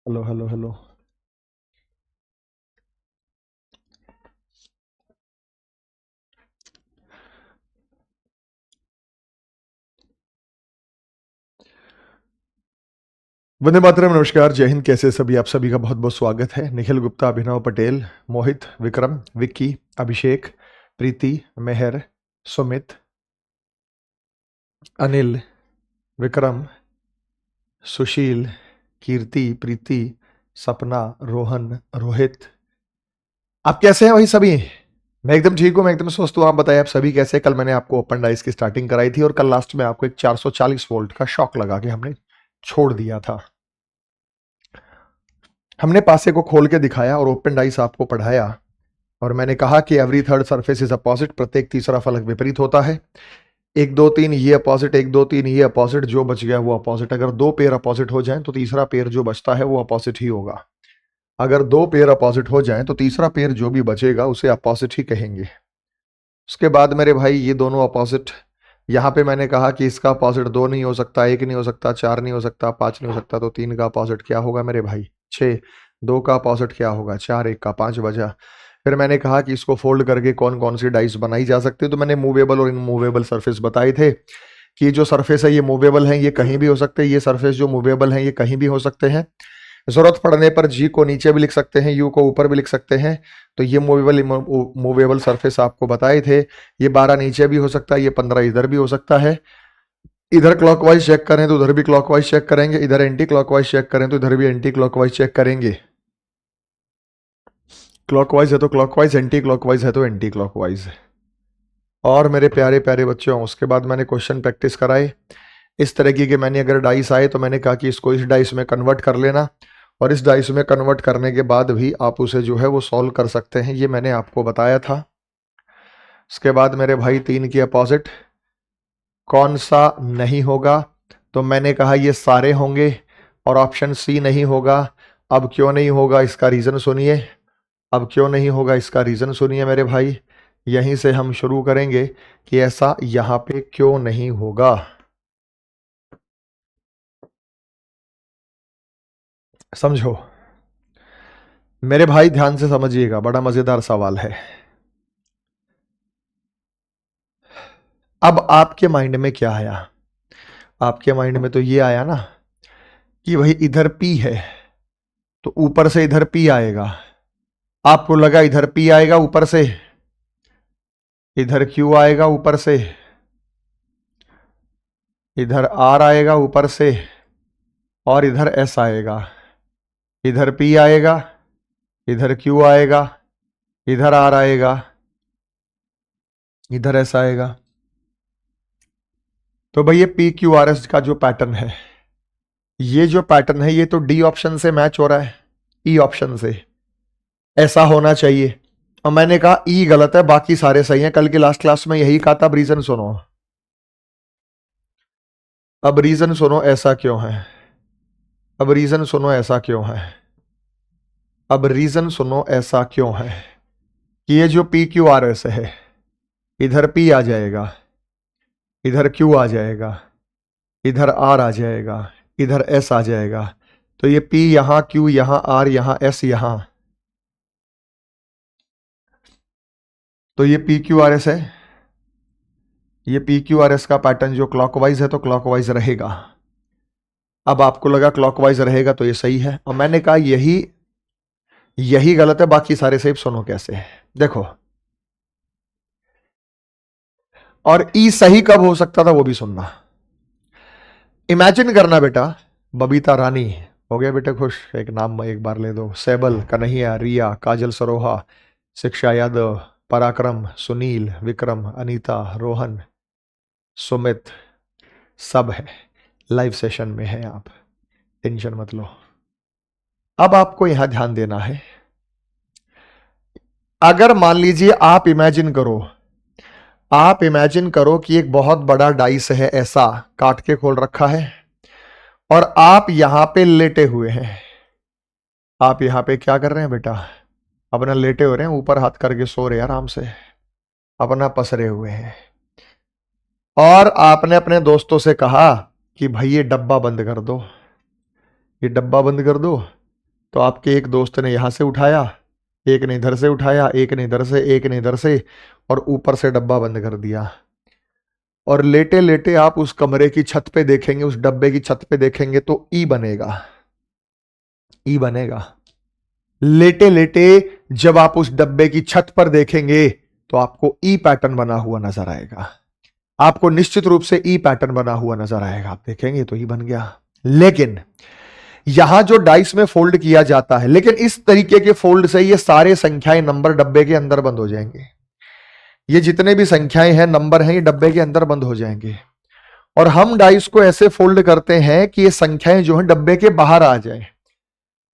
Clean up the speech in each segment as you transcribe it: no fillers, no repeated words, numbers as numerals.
Hello hello hello. वंदे मातरम, नमस्कार, जय हिंद। कैसे सभी? आप सभी का बहुत बहुत स्वागत है। निखिल गुप्ता, अभिनव पटेल, मोहित, विक्रम, विक्की, अभिषेक, प्रीति, मेहर, सुमित, अनिल, विक्रम, सुशील, कीर्ति, प्रीति, सपना, रोहन, रोहित। आप कैसे हैं भाई सभी? मैं एकदम ठीक हूँ, मैं एकदम स्वस्थ हूँ। आप बताइए, आप सभी कैसे? कल मैंने आपको ओपन डाइस की स्टार्टिंग कराई थी और कल लास्ट में आपको एक 440 वोल्ट का शॉक लगा के हमने छोड़ दिया था। हमने पासे को खोल के दिखाया और ओपन डाइस आपको पढ़ाया और मैंने कहा कि every third surface is opposite, प्रत्येक तीसरा फलक विपरीत होता है। 1 2 3 ये अपोजिट, 1 2 3 ये अपोजिट, जो बच गया वो अपोजिट। अगर 2 पेयर अपोजिट हो जाएं तो तीसरा पेयर जो बचता है वो अपोजिट ही होगा। अगर 2 पेयर अपोजिट हो जाएं तो तीसरा पेयर जो भी बचेगा उसे अपोजिट ही कहेंगे। उसके बाद मेरे भाई ये दोनों अपोजिट, यहाँ पे मैंने कहा कि इसका अपोजिट 2 नहीं हो सकता, 1 नहीं हो सकता, 4 नहीं हो सकता, 5 नहीं हो सकता, तो 3 का अपोजिट क्या होगा मेरे भाई? 6। 2 का अपोजिट क्या होगा? 4। 1 का 5 बचा। फिर मैंने कहा कि इसको फोल्ड करके कौन कौन सी डाइस बनाई जा सकती है, तो मैंने मूवेबल और इनमूवेबल सरफेस बताए थे कि जो सरफेस है ये मूवेबल है, ये कहीं भी हो सकते हैं। ये सरफेस जो मूवेबल है ये कहीं भी हो सकते हैं। जरूरत पड़ने पर जी को नीचे भी लिख सकते हैं, यू को ऊपर भी लिख सकते हैं। तो ये मूवेबल सरफेस आपको बताए थे। ये 12 नीचे भी हो सकता है, ये 15 इधर भी हो सकता है। इधर क्लॉकवाइज चेक करें तो उधर भी क्लॉकवाइज चेक करेंगे, इधर एंटी क्लॉकवाइज चेक करें तो इधर भी एंटी क्लॉकवाइज चेक करेंगे। क्लॉकवाइज है तो क्लॉकवाइज, एंटी क्लॉकवाइज है तो एंटी क्लॉकवाइज। और मेरे प्यारे प्यारे बच्चों, उसके बाद मैंने क्वेश्चन प्रैक्टिस कराए इस तरीके के। मैंने अगर डाइस आए तो मैंने कहा कि इसको इस डाइस में कन्वर्ट कर लेना और इस डाइस में कन्वर्ट करने के बाद भी आप उसे जो है वो सॉल्व कर सकते हैं, ये मैंने आपको बताया था। उसके बाद मेरे भाई 3 की अपोजिट कौन सा नहीं होगा? तो मैंने कहा ये सारे होंगे और ऑप्शन सी नहीं होगा। अब क्यों नहीं होगा इसका रीज़न सुनिए। अब क्यों नहीं होगा इसका रीज़न सुनिए मेरे भाई। यहीं से हम शुरू करेंगे कि ऐसा यहाँ पे क्यों नहीं होगा। समझो मेरे भाई, ध्यान से समझिएगा, बड़ा मजेदार सवाल है। अब आपके माइंड में क्या आया? आपके माइंड में तो ये आया ना कि भाई इधर पी है तो ऊपर से इधर पी आएगा। आपको लगा इधर पी आएगा ऊपर से, इधर क्यू आएगा ऊपर से, इधर आर आएगा ऊपर से और इधर एस आएगा। इधर पी आएगा, इधर क्यू आएगा, इधर आर आएगा, इधर एस आएगा। तो भाई ये पी क्यू आर एस का जो पैटर्न है, ये जो पैटर्न है ये तो डी ऑप्शन से मैच हो रहा है, ई ऑप्शन से। ऐसा होना चाहिए। और मैंने कहा ई गलत है, बाकी सारे सही हैं। कल की लास्ट क्लास में यही कहा था। अब रीजन सुनो, अब रीजन सुनो ऐसा क्यों है। अब रीजन सुनो ऐसा क्यों है। अब रीजन सुनो ऐसा क्यों है कि ये जो पी क्यू आर एस है, इधर पी आ जाएगा, इधर क्यू आ जाएगा, इधर आर आ जाएगा, इधर एस आ जाएगा। तो ये पी यहां, क्यू यहां, आर यहां, एस यहां। तो ये पी क्यू आर एस है। ये पी क्यू आर एस का पैटर्न जो क्लॉकवाइज है तो क्लॉकवाइज रहेगा। अब आपको लगा क्लॉकवाइज रहेगा तो ये सही है, और मैंने कहा यही यही गलत है, बाकी सारे सही। सुनो कैसे, देखो। और ई सही कब हो सकता था वो भी सुनना। इमेजिन करना बेटा, बबीता रानी, हो गया बेटे खुश? एक नाम एक बार ले दो। सैबल, कन्हैया, रिया, काजल सरोहा, शिक्षा यादव, पराक्रम, सुनील, विक्रम, अनीता, रोहन, सुमित, सब है। लाइव सेशन में है आप, टेंशन मत लो। अब आपको यहां ध्यान देना है। अगर मान लीजिए आप इमेजिन करो, आप इमेजिन करो कि एक बहुत बड़ा डाइस है, ऐसा काट के खोल रखा है और आप यहां पे लेटे हुए हैं। आप यहां पे क्या कर रहे हैं बेटा? अपना लेटे हो रहे हैं, ऊपर हाथ करके सो रहे हैं आराम से, अपना पसरे हुए हैं। और आपने अपने दोस्तों से कहा कि भाई ये डब्बा बंद कर दो, ये डब्बा बंद कर दो। तो आपके एक दोस्त ने यहां से उठाया, एक ने इधर से उठाया, एक ने इधर से, एक ने इधर से, और ऊपर से डब्बा बंद कर दिया। और लेटे लेटे आप उस कमरे की छत पे देखेंगे, उस डब्बे की छत पे देखेंगे तो ई बनेगा, ई बनेगा। लेटे लेटे जब आप उस डब्बे की छत पर देखेंगे तो आपको ई पैटर्न बना हुआ नजर आएगा, आपको निश्चित रूप से ई पैटर्न बना हुआ नजर आएगा। आप देखेंगे तो ई बन गया। लेकिन यहां जो डाइस में फोल्ड किया जाता है, लेकिन इस तरीके के फोल्ड से ये सारे संख्याएं नंबर डब्बे के अंदर बंद हो जाएंगे। ये जितने भी संख्याएं हैं, नंबर हैं, ये डब्बे के अंदर बंद हो जाएंगे। और हम डाइस को ऐसे फोल्ड करते हैं कि ये संख्याएं जो हैं डब्बे के बाहर आ जाए।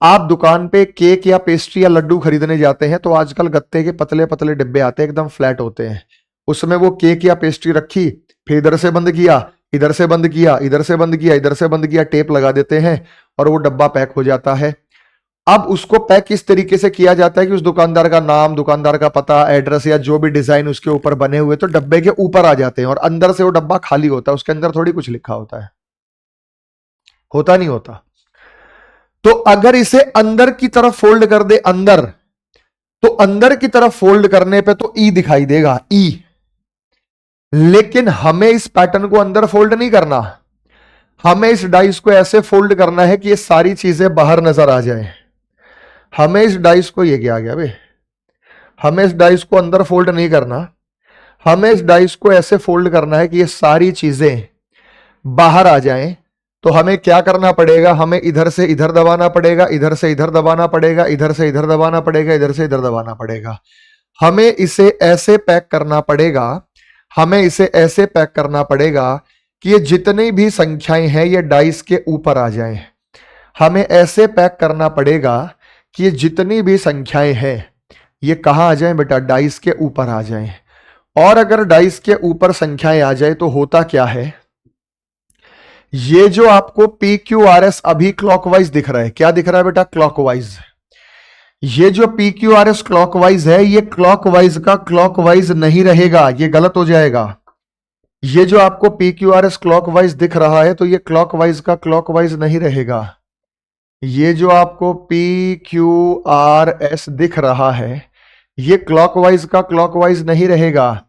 आप दुकान पे केक या पेस्ट्री या लड्डू खरीदने जाते हैं तो आजकल गत्ते के पतले पतले डिब्बे आते हैं, एकदम फ्लैट होते हैं। उसमें वो केक या पेस्ट्री रखी, फिर इधर से बंद किया, इधर से बंद किया, इधर से बंद किया, इधर से बंद किया, टेप लगा देते हैं और वो डब्बा पैक हो जाता है। अब उसको पैक किस तरीके से किया जाता है कि उस दुकानदार का नाम, दुकानदार का पता, एड्रेस या जो भी डिजाइन उसके ऊपर बने हुए तो डब्बे के ऊपर आ जाते हैं और अंदर से वो डब्बा खाली होता है, उसके अंदर थोड़ी कुछ लिखा होता है, होता नहीं होता। तो अगर इसे अंदर की तरफ फोल्ड कर दे, अंदर, तो अंदर की तरफ फोल्ड करने पे तो ई दिखाई देगा, ई। लेकिन हमें इस पैटर्न को अंदर फोल्ड नहीं करना, हमें इस डाइस को ऐसे फोल्ड करना है कि ये सारी चीजें बाहर नजर आ जाए। हमें इस डाइस को, ये क्या आ गया बे, हमें इस डाइस को अंदर फोल्ड नहीं करना, हमें इस डाइस को ऐसे फोल्ड करना है कि ये सारी चीजें बाहर आ जाएं। तो हमें क्या करना पड़ेगा, हमें इधर से इधर दबाना पड़ेगा, इधर से इधर दबाना पड़ेगा, इधर से इधर दबाना पड़ेगा, इधर से इधर दबाना पड़ेगा। हमें इसे ऐसे पैक करना पड़ेगा, हमें इसे ऐसे पैक करना पड़ेगा कि ये जितनी भी संख्याएं हैं ये डाइस के ऊपर आ जाएं। हमें ऐसे पैक करना पड़ेगा कि ये जितनी भी संख्याएं हैं ये कहां आ जाएं बेटा, डाइस के ऊपर आ जाएं। और अगर डाइस के ऊपर संख्याएं आ जाए तो होता क्या है, ये जो आपको पी क्यू आर एस अभी क्लॉकवाइज दिख रहा है, क्या दिख रहा है बेटा, क्लॉकवाइज। ये जो P Q R S clockwise है ये क्लॉकवाइज का क्लॉकवाइज नहीं रहेगा, ये गलत हो जाएगा। ये जो आपको P Q R S clockwise दिख रहा है तो ये क्लॉकवाइज का क्लॉकवाइज नहीं रहेगा। ये जो आपको पी क्यू आर एस दिख रहा है ये क्लॉकवाइज का क्लॉकवाइज नहीं रहेगा,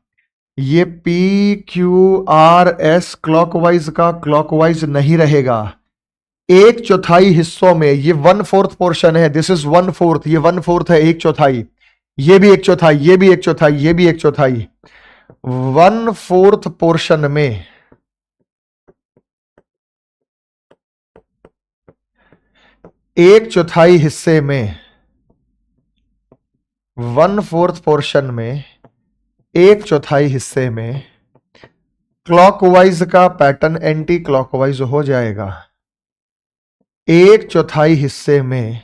ये P Q R S clockwise का क्लॉकवाइज नहीं रहेगा। 1/4 हिस्सों में, ये 1/4 पोर्शन है, दिस इज 1/4, ये 1/4 है, 1/4, ये भी 1/4, ये भी 1/4, ये भी 1/4, 1/4 पोर्शन में 1/4 हिस्से में, 1/4 पोर्शन में 1/4 हिस्से में क्लॉकवाइज का पैटर्न एंटी क्लॉकवाइज हो जाएगा। 1/4 हिस्से में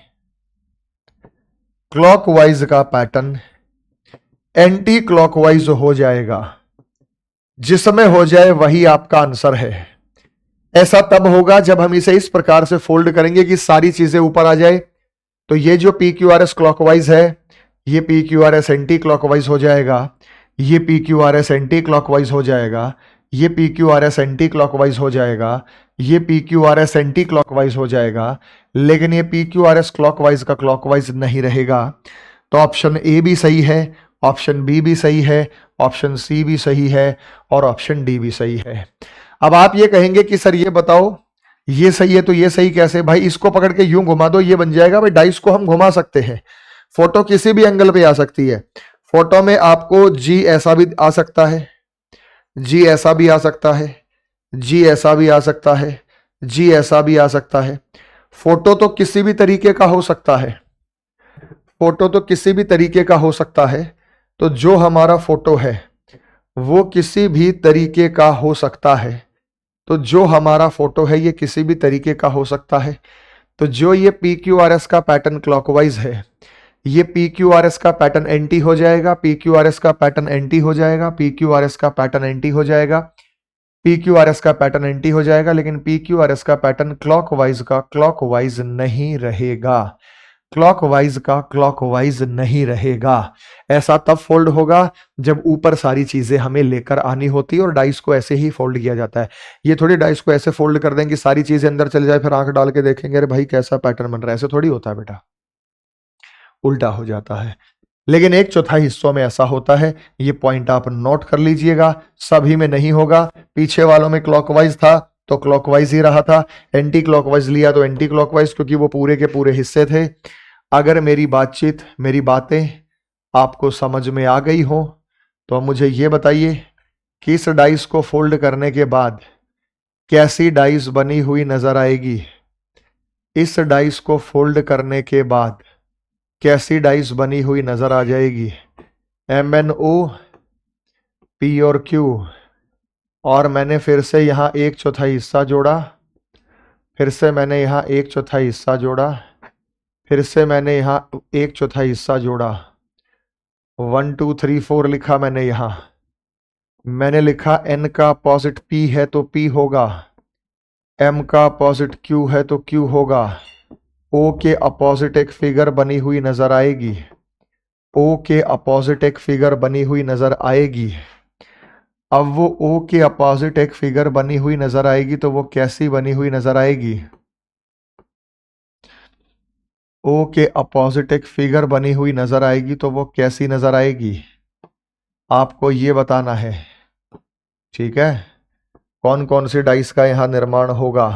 क्लॉकवाइज का पैटर्न एंटी क्लॉकवाइज हो जाएगा। जिसमें हो जाए वही आपका आंसर है। ऐसा तब होगा जब हम इसे इस प्रकार से फोल्ड करेंगे कि सारी चीजें ऊपर आ जाए। तो ये जो P Q R S clockwise है ये P Q R S anti clockwise हो जाएगा, ये P Q R S anti clockwise हो जाएगा, ये P Q R S anti clockwise हो जाएगा, ये P Q R S anti clockwise हो जाएगा, लेकिन ये P Q R S clockwise का क्लॉकवाइज नहीं रहेगा। तो ऑप्शन ए भी सही है, ऑप्शन बी भी सही है, ऑप्शन सी भी सही है और ऑप्शन डी भी सही है। अब आप ये कहेंगे कि सर ये बताओ ये सही है तो ये सही कैसे, भाई इसको पकड़ के यूं घुमा दो ये बन जाएगा। भाई डाइस को हम घुमा सकते हैं, फोटो किसी भी एंगल पे आ सकती है। फोटो में आपको जी ऐसा भी आ सकता है, जी ऐसा भी आ सकता है, जी ऐसा भी आ सकता है, जी ऐसा भी आ सकता है। फोटो तो किसी भी तरीके का हो सकता है, फोटो तो किसी भी तरीके का हो सकता है। तो जो हमारा फोटो है वो किसी भी तरीके का हो सकता है, तो जो हमारा फोटो है ये किसी भी तरीके का हो सकता है। तो जो ये पी क्यू आर एस का पैटर्न क्लॉकवाइज है ये पी क्यू आर एस का पैटर्न एंटी हो जाएगा, पी क्यू आर एस का पैटर्न एंटी हो जाएगा, पी क्यू आर एस का पैटर्न एंटी हो जाएगा, पी क्यू आर एस का पैटर्न एंटी हो जाएगा, लेकिन पी क्यू आर एस का पैटर्न क्लॉकवाइज का क्लॉकवाइज नहीं रहेगा, क्लॉकवाइज का क्लॉकवाइज नहीं रहेगा। ऐसा तब फोल्ड होगा जब ऊपर सारी चीजें हमें लेकर आनी होती है और डाइस को ऐसे ही फोल्ड किया जाता है। ये थोड़ी डाइस को ऐसे फोल्ड कर देंगे सारी चीजें अंदर चले जाए फिर आंख डाल के देखेंगे अरे भाई कैसा पैटर्न बन रहा है, ऐसे थोड़ी होता है बेटा। उल्टा हो जाता है। लेकिन एक चौथाई हिस्सों में ऐसा होता है, ये पॉइंट आप नोट कर लीजिएगा, सभी में नहीं होगा। पीछे वालों में क्लॉकवाइज था तो क्लॉकवाइज ही रहा था, एंटी क्लॉकवाइज लिया तो एंटी क्लॉकवाइज, क्योंकि वो पूरे के पूरे हिस्से थे। अगर मेरी बातचीत, मेरी बातें आपको समझ में आ गई हो तो मुझे ये बताइए कि इस डाइस को फोल्ड करने के बाद कैसी डाइस बनी हुई नजर आएगी। इस डाइस को फोल्ड करने के बाद कैसी डाइस बनी हुई नजर आ जाएगी। MnO, P और Q, और मैंने फिर से यहां एक चौथाई हिस्सा जोड़ा, फिर से मैंने यहां एक चौथाई हिस्सा जोड़ा, फिर से मैंने यहां एक चौथाई हिस्सा जोड़ा। 1 2 3 4 लिखा मैंने यहां। मैंने लिखा N का अपोजिट P है तो P होगा, M का अपोजिट Q है तो Q होगा। O के अपोजिट एक फिगर बनी हुई नजर आएगी, O के अपोजिट एक फिगर बनी हुई नजर आएगी। अब वो O के अपोजिट एक फिगर बनी हुई नजर आएगी तो वो कैसी बनी हुई नजर आएगी। O के अपोजिट एक फिगर बनी हुई नजर आएगी तो वो कैसी नजर आएगी, आपको ये बताना है। ठीक है, कौन कौन सी डाइस का यहां निर्माण होगा।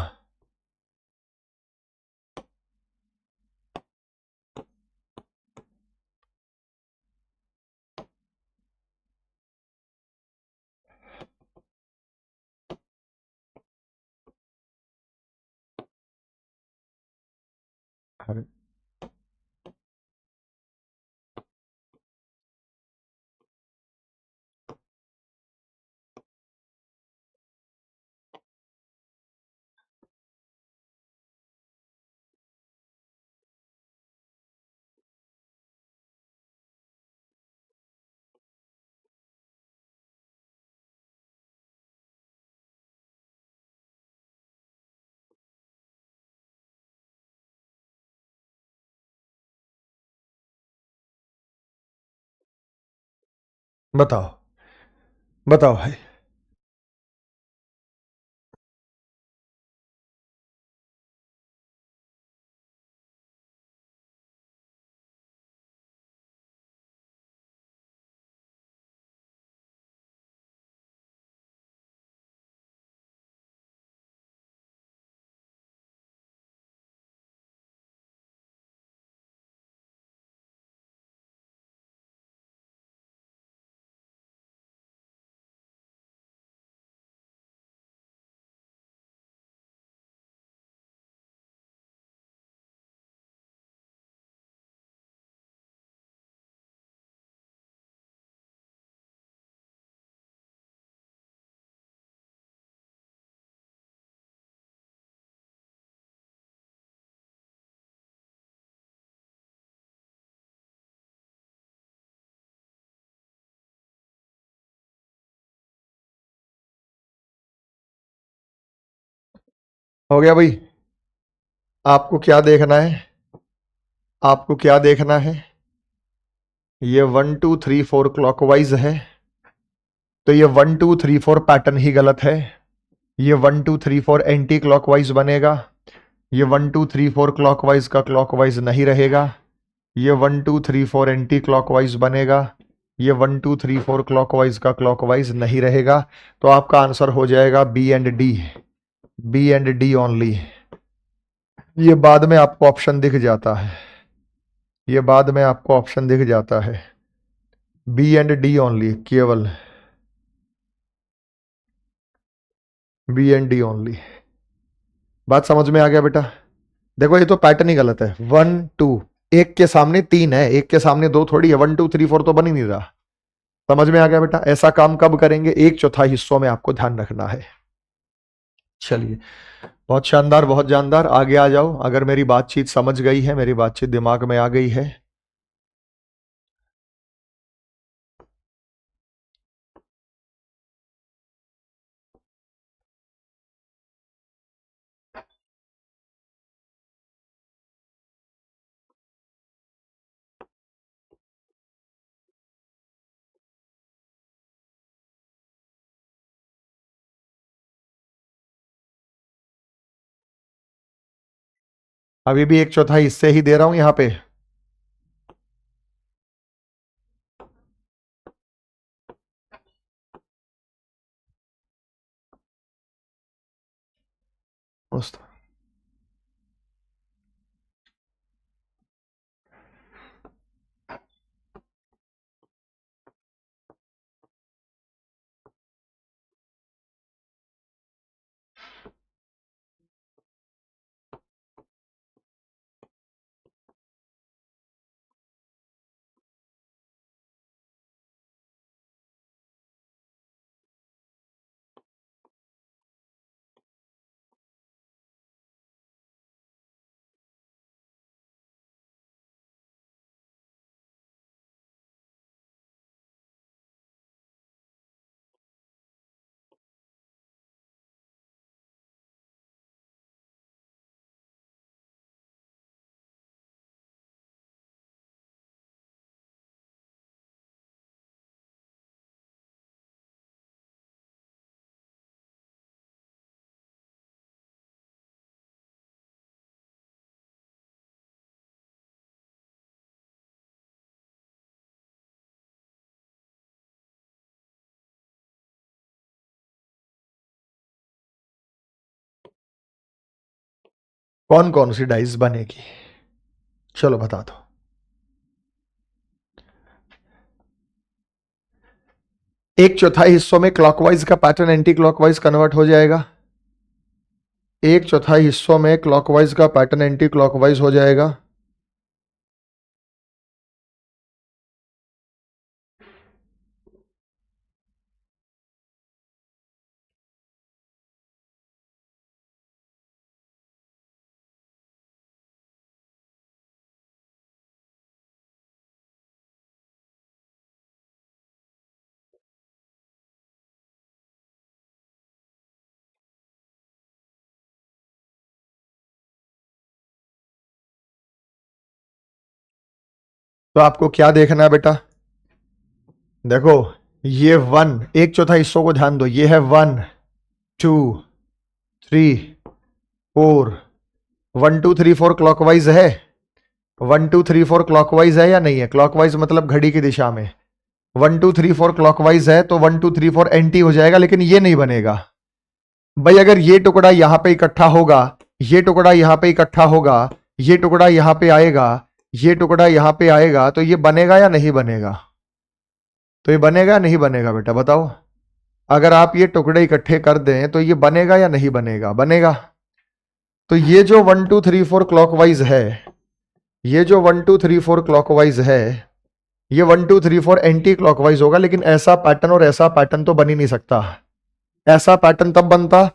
अरे बताओ, बताओ भाई। हो गया भाई। आपको क्या देखना है, आपको क्या देखना है, ये 1 2 3 4 क्लॉकवाइज है तो ये 1 2 3 4 पैटर्न ही गलत है। ये 1 2 3 4 एंटी क्लॉकवाइज बनेगा, ये 1 2 3 4 क्लॉकवाइज का क्लॉकवाइज नहीं रहेगा। ये 1 2 3 4 एंटी क्लॉकवाइज बनेगा, ये 1 2 3 4 क्लॉकवाइज का क्लॉकवाइज नहीं रहेगा। तो आपका आंसर हो जाएगा B and D, B and D only. ये बाद में आपको ऑप्शन दिख जाता है, ये बाद में आपको ऑप्शन दिख जाता है, बी एंड डी ओनली, केवल बी एंड डी ओनली। बात समझ में आ गया बेटा। देखो ये तो पैटर्न ही गलत है। 1 2, एक के सामने 3 है, एक के सामने 2 थोड़ी है। 1 2 3 4 तो बन ही नहीं रहा। समझ में आ गया बेटा। ऐसा काम कब करेंगे, एक चौथाई हिस्सों में आपको ध्यान रखना है। चलिए, बहुत शानदार, बहुत जानदार। आगे आ जाओ। अगर मेरी बातचीत समझ गई है, मेरी बातचीत दिमाग में आ गई है, अभी भी एक चौथाई हिस्से ही दे रहा हूं यहां पे। मस्त। कौन कौन सी डाइस बनेगी, चलो बता दो। एक चौथाई हिस्सों में क्लॉकवाइज का पैटर्न एंटी क्लॉकवाइज कन्वर्ट हो जाएगा। एक चौथाई हिस्सों में क्लॉकवाइज का पैटर्न एंटी क्लॉकवाइज हो जाएगा। तो आपको क्या देखना है बेटा, देखो ये वन, एक चौथाई हिस्सों को ध्यान दो, ये है 1 2 3 4, 1 2 3 4 क्लॉकवाइज है। 1 2 3 4 क्लॉकवाइज है या नहीं है? क्लॉकवाइज मतलब घड़ी की दिशा में। 1 2 3 4 क्लॉकवाइज है तो 1 2 3 4 एंटी हो जाएगा, लेकिन ये नहीं बनेगा भाई। अगर ये टुकड़ा यहां पे इकट्ठा होगा, ये टुकड़ा यहां पे इकट्ठा होगा, ये टुकड़ा यहां पे आएगा, ये टुकड़ा यहां पे आएगा, तो ये बनेगा या नहीं बनेगा? तो ये बनेगा या नहीं बनेगा बेटा बताओ? अगर आप ये टुकड़े इकट्ठे कर दें तो ये बनेगा या नहीं बनेगा? बनेगा। तो ये जो 1 2 3 4 क्लॉकवाइज है, ये जो 1 2 3 4 क्लॉकवाइज है, ये 1 2 3 4 एंटी क्लॉकवाइज होगा, लेकिन ऐसा पैटर्न और ऐसा पैटर्न तो बन ही नहीं सकता। ऐसा पैटर्न तब बनता,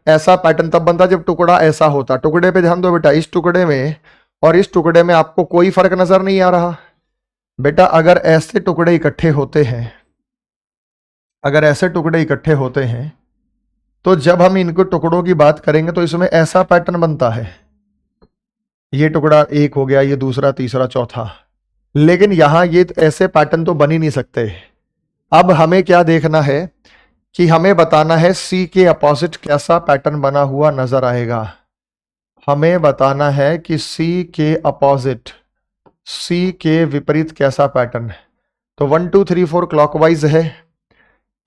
ऐसा पैटर्न तब बनता जब टुकड़ा ऐसा होता। टुकड़े पे ध्यान दो बेटा, इस टुकड़े में और इस टुकड़े में आपको कोई फर्क नजर नहीं आ रहा बेटा। अगर ऐसे टुकड़े इकट्ठे होते हैं, अगर ऐसे टुकड़े इकट्ठे होते हैं, तो जब हम इनको टुकड़ों की बात करेंगे तो इसमें ऐसा पैटर्न बनता है। ये टुकड़ा एक हो गया, ये दूसरा, तीसरा, चौथा, लेकिन यहां ये ऐसे पैटर्न तो बन ही नहीं सकते। अब हमें क्या देखना है कि हमें बताना है सी के अपोजिट कैसा पैटर्न बना हुआ नजर आएगा। हमें बताना है कि सी के अपोजिट, सी के विपरीत कैसा पैटर्न है। तो 1 2 3 4 क्लॉकवाइज है,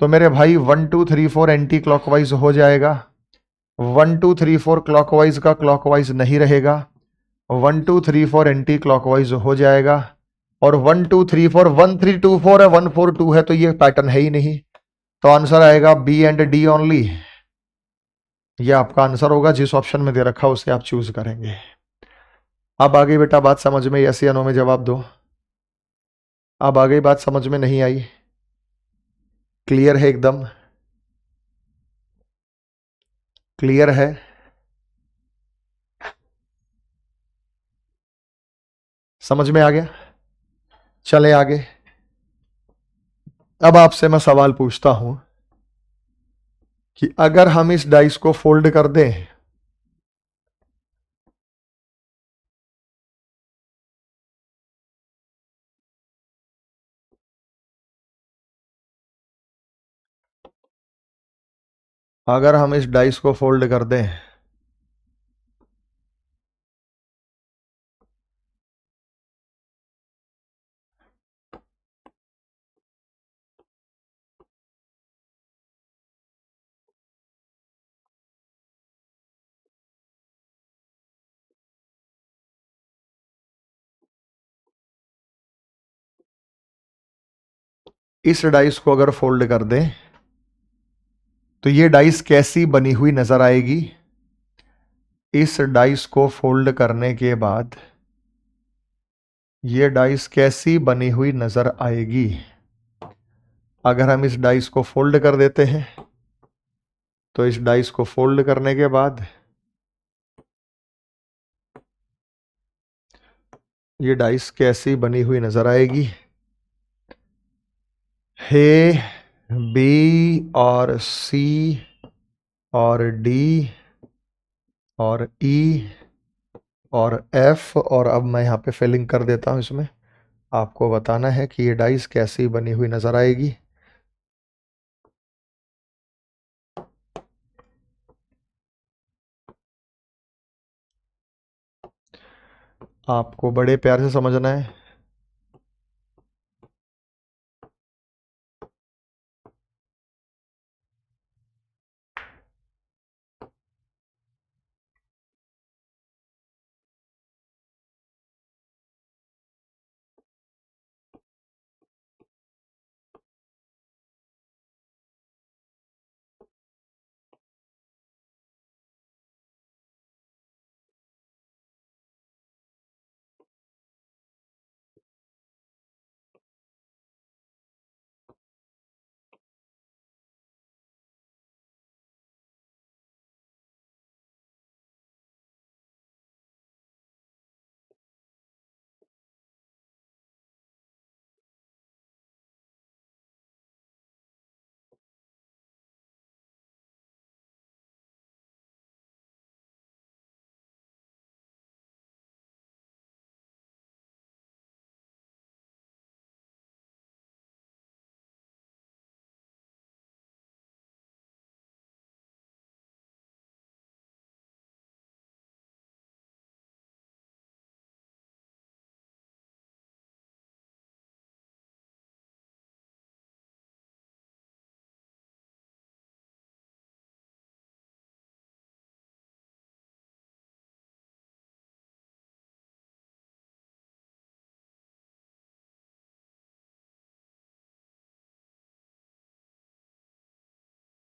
तो मेरे भाई 1 2 3 4 एंटी क्लॉकवाइज हो जाएगा। 1 2 3 4 क्लॉकवाइज का क्लॉकवाइज नहीं रहेगा। 1 2 3 4 एंटी क्लॉकवाइज हो जाएगा। और 1 2 3 4 1 3 2 4 है, 1 4 2 है, तो ये पैटर्न है ही नहीं। तो आंसर आएगा बी एंड डी ओनली। ये आपका आंसर होगा, जिस ऑप्शन में दे रखा उसे आप चूज करेंगे। अब आ गई बेटा बात समझ में, यस या नो में जवाब दो। अब आ गई बात समझ में, नहीं आई? क्लियर है एकदम? क्लियर है? समझ में आ गया? चले आगे। अब आपसे मैं सवाल पूछता हूं कि अगर हम इस डाइस को फोल्ड कर दें, अगर हम इस डाइस को फोल्ड कर दें, इस डाइस को अगर फोल्ड कर दें तो ये डाइस कैसी बनी हुई नजर आएगी? इस डाइस को फोल्ड करने के बाद ये डाइस कैसी बनी हुई नजर आएगी? अगर हम इस डाइस को फोल्ड कर देते हैं तो इस डाइस को फोल्ड करने के बाद ये डाइस कैसी बनी हुई नजर आएगी? ए, बी और सी और डी और ई और एफ, और अब मैं यहाँ पे फिलिंग कर देता हूँ इसमें। आपको बताना है कि ये डाइस कैसी बनी हुई नजर आएगी। आपको बड़े प्यार से समझना है।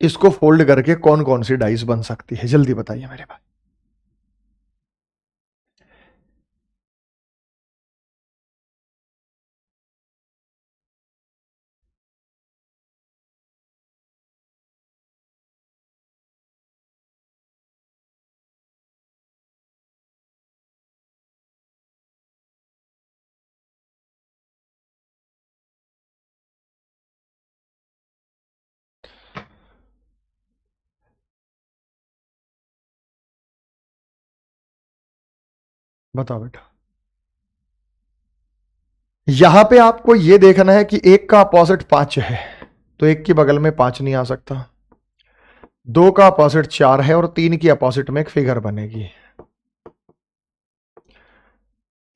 इसको फोल्ड करके कौन कौन सी डाइस बन सकती है, जल्दी बताइए मेरे भाई। बताओ बेटा। यहां पे आपको यह देखना है कि एक का अपोजिट 5 है तो एक के बगल में 5 नहीं आ सकता। 2 का अपोजिट 4 है और 3 की अपोजिट में एक फिगर बनेगी।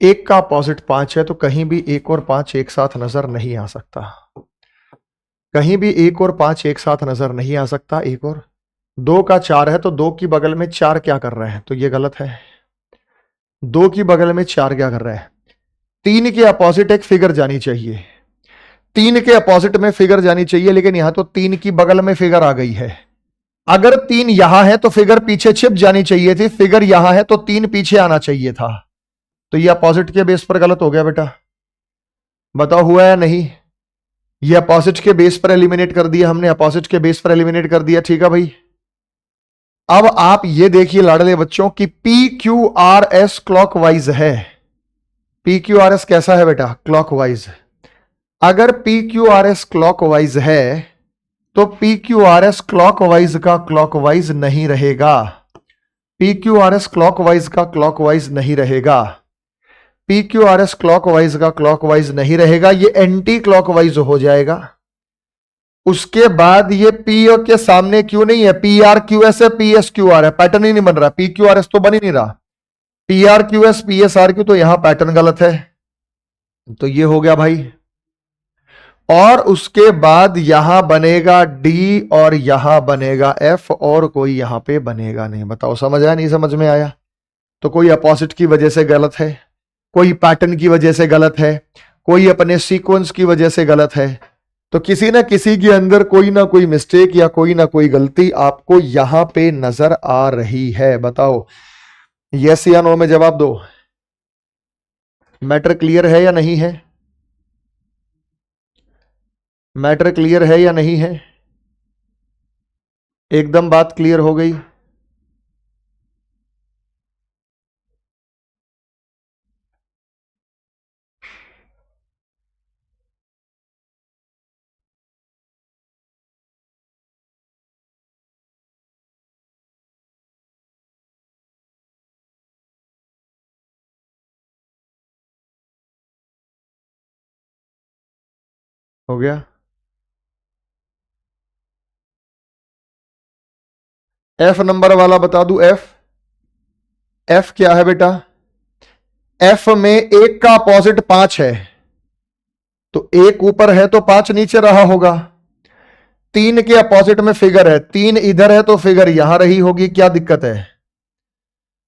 एक का अपोजिट 5 है तो कहीं भी 1 और 5 एक साथ नजर नहीं आ सकता। कहीं भी 1 और 5 एक साथ नजर नहीं आ सकता। 1 और 2 का 4 है तो 2 की बगल में 4 क्या कर रहे हैं? तो ये गलत है। 2 की बगल में 4 क्या कर रहा है? 3 के अपोजिट एक फिगर जानी चाहिए। 3 के अपोजिट में फिगर जानी चाहिए, लेकिन यहां तो 3 की बगल में फिगर आ गई है। अगर 3 यहां है तो फिगर पीछे छिप जानी चाहिए थी। फिगर यहां है तो 3 पीछे आना चाहिए था। तो ये अपोजिट के बेस पर गलत हो गया बेटा। बताओ हुआ या नहीं? ये अपोजिट के बेस पर एलिमिनेट कर दिया हमने। अपोजिट के बेस पर एलिमिनेट कर दिया। ठीक है भाई। अब आप ये देखिए लाडले बच्चों की P Q R S clockwise है। पी क्यू आर एस कैसा है बेटा? क्लॉकवाइज। अगर P Q R S clockwise है तो P Q R S clockwise का क्लॉकवाइज नहीं रहेगा। P Q R S clockwise का क्लॉकवाइज नहीं रहेगा। P Q R S clockwise का क्लॉकवाइज नहीं रहेगा, ये एंटी क्लॉकवाइज हो जाएगा। उसके बाद ये पी के सामने क्यू नहीं है, पी आर क्यू एस है, पी एस क्यू आर है। पैटर्न ही नहीं बन रहा। पी क्यू आर एस तो बन ही नहीं रहा। P R Q S P S R Q, तो यहां पैटर्न गलत है। तो ये हो गया भाई। और उसके बाद यहां बनेगा डी और यहां बनेगा एफ और कोई यहां पे बनेगा नहीं। बताओ समझ आया नहीं समझ में आया? तो कोई अपोजिट की वजह से गलत है, कोई पैटर्न की वजह से गलत है, कोई अपने सीक्वेंस की वजह से गलत है। तो किसी ना किसी के अंदर कोई ना कोई मिस्टेक या कोई ना कोई गलती आपको यहां पे नजर आ रही है। बताओ यस या नो में जवाब दो। मैटर क्लियर है या नहीं है? मैटर क्लियर है या नहीं है? एकदम बात क्लियर हो गई? हो गया? एफ नंबर वाला बता दूं? एफ, एफ क्या है बेटा? एफ में एक का अपोजिट 5 है, तो एक ऊपर है तो 5 नीचे रहा होगा। 3 के अपोजिट में फिगर है, 3 इधर है तो फिगर यहां रही होगी, क्या दिक्कत है?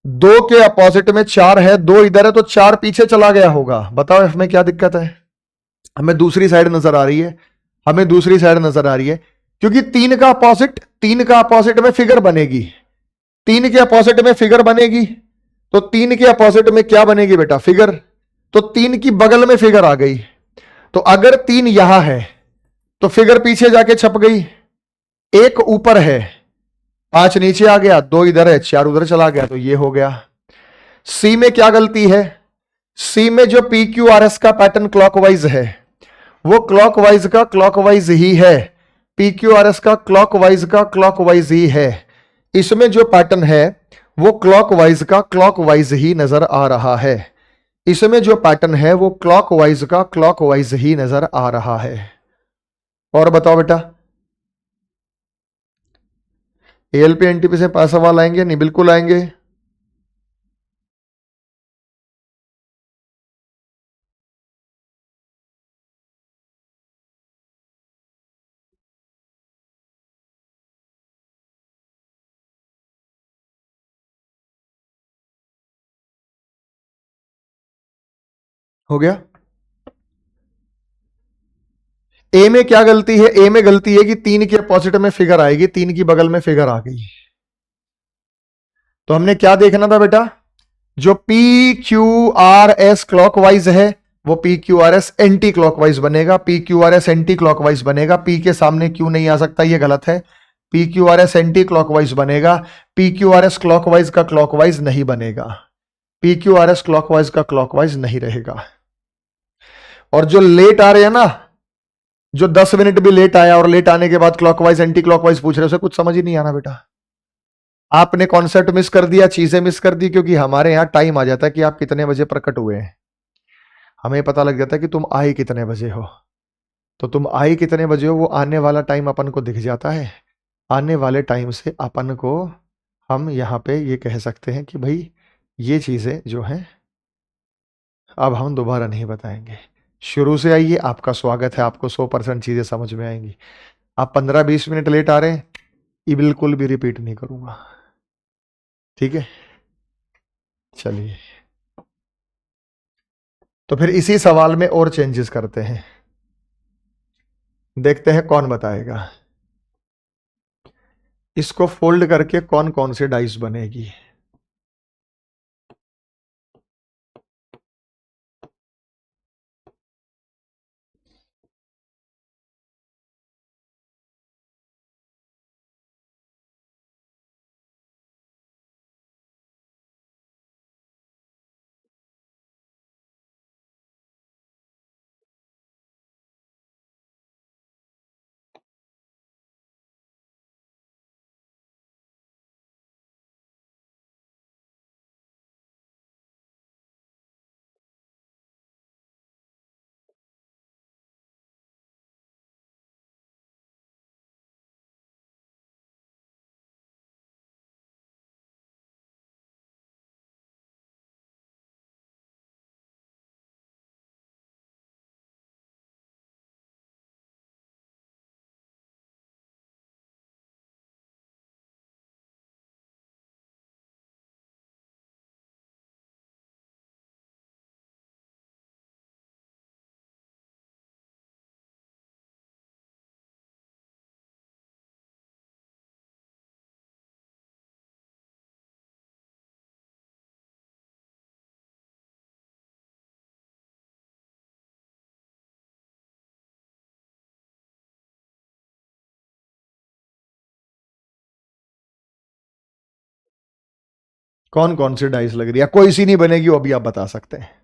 2 के अपोजिट में 4 है, 2 इधर है तो 4 पीछे चला गया होगा। बताओ एफ में क्या दिक्कत है? हमें दूसरी साइड नजर आ रही है, हमें दूसरी साइड नजर आ रही है, क्योंकि 3 का अपोजिट में फिगर बनेगी। 3 के अपोजिट में फिगर बनेगी, तो 3 के अपोजिट में क्या बनेगी बेटा? फिगर। तो 3 की बगल में फिगर आ गई, तो अगर 3 यहां है तो फिगर पीछे जाके छप गई। एक ऊपर है, 5 नीचे आ गया, 2 इधर है, 4 उधर चला गया, तो ये हो गया। सी में क्या गलती है? सी में जो पी क्यू आर एस का पैटर्न क्लॉकवाइज है, वो क्लॉकवाइज का क्लॉकवाइज ही है। पी क्यू आर एस का क्लॉकवाइज ही है। इसमें जो पैटर्न है वो क्लॉकवाइज का क्लॉकवाइज ही नजर आ रहा है। इसमें जो पैटर्न है वो क्लॉकवाइज का क्लॉकवाइज ही नजर आ रहा है। और बताओ बेटा, एएलपी एनटीपी से 5 सवाल आएंगे? नहीं, बिल्कुल आएंगे। हो गया? ए में क्या गलती है? ए में गलती है कि 3 के अपोजिट में फिगर आएगी, 3 की बगल में फिगर आ गई। तो हमने क्या देखना था बेटा? जो P Q R S clockwise है वो P Q R S anti clockwise बनेगा। P Q R S anti clockwise बनेगा। पी के सामने क्यू नहीं आ सकता, ये गलत है। P Q R S anti clockwise बनेगा। P Q R S clockwise का क्लॉकवाइज नहीं बनेगा। P Q R S clockwise का क्लॉकवाइज नहीं रहेगा। और जो लेट आ रहे हैं ना, जो 10 मिनट भी लेट आया और लेट आने के बाद क्लॉकवाइज एंटी क्लॉकवाइज पूछ रहे हो, उसे कुछ समझ ही नहीं आना बेटा। आपने कॉन्सेप्ट मिस कर दिया, चीजें मिस कर दी, क्योंकि हमारे यहां टाइम आ जाता है कि आप कितने बजे प्रकट हुए हैं। हमें पता लग जाता है कि तुम आए कितने बजे हो। तो तुम आए कितने बजे हो वो आने वाला टाइम अपन को दिख जाता है। आने वाले टाइम से अपन को हम यहाँ पे ये कह सकते हैं कि भाई ये चीज़ें जो हैं अब हम दोबारा नहीं बताएंगे। शुरू से आइए, आपका स्वागत है, आपको 100% चीज़ें समझ में आएंगी। आप 15-20 मिनट लेट आ रहे हैं, ये बिल्कुल भी रिपीट नहीं करूँगा। ठीक है, चलिए। तो फिर इसी सवाल में और चेंजेस करते हैं, देखते हैं कौन बताएगा। इसको फोल्ड करके कौन कौन से डाइस बनेगी। कौन कौन सी डाइस लग रही है? कोई सी नहीं बनेगी, वो अभी आप बता सकते हैं।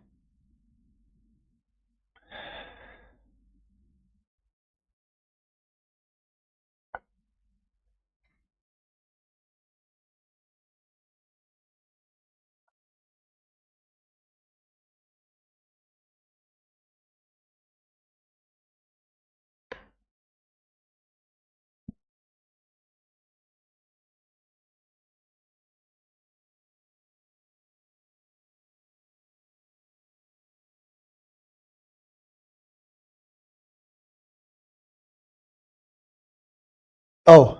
ओ,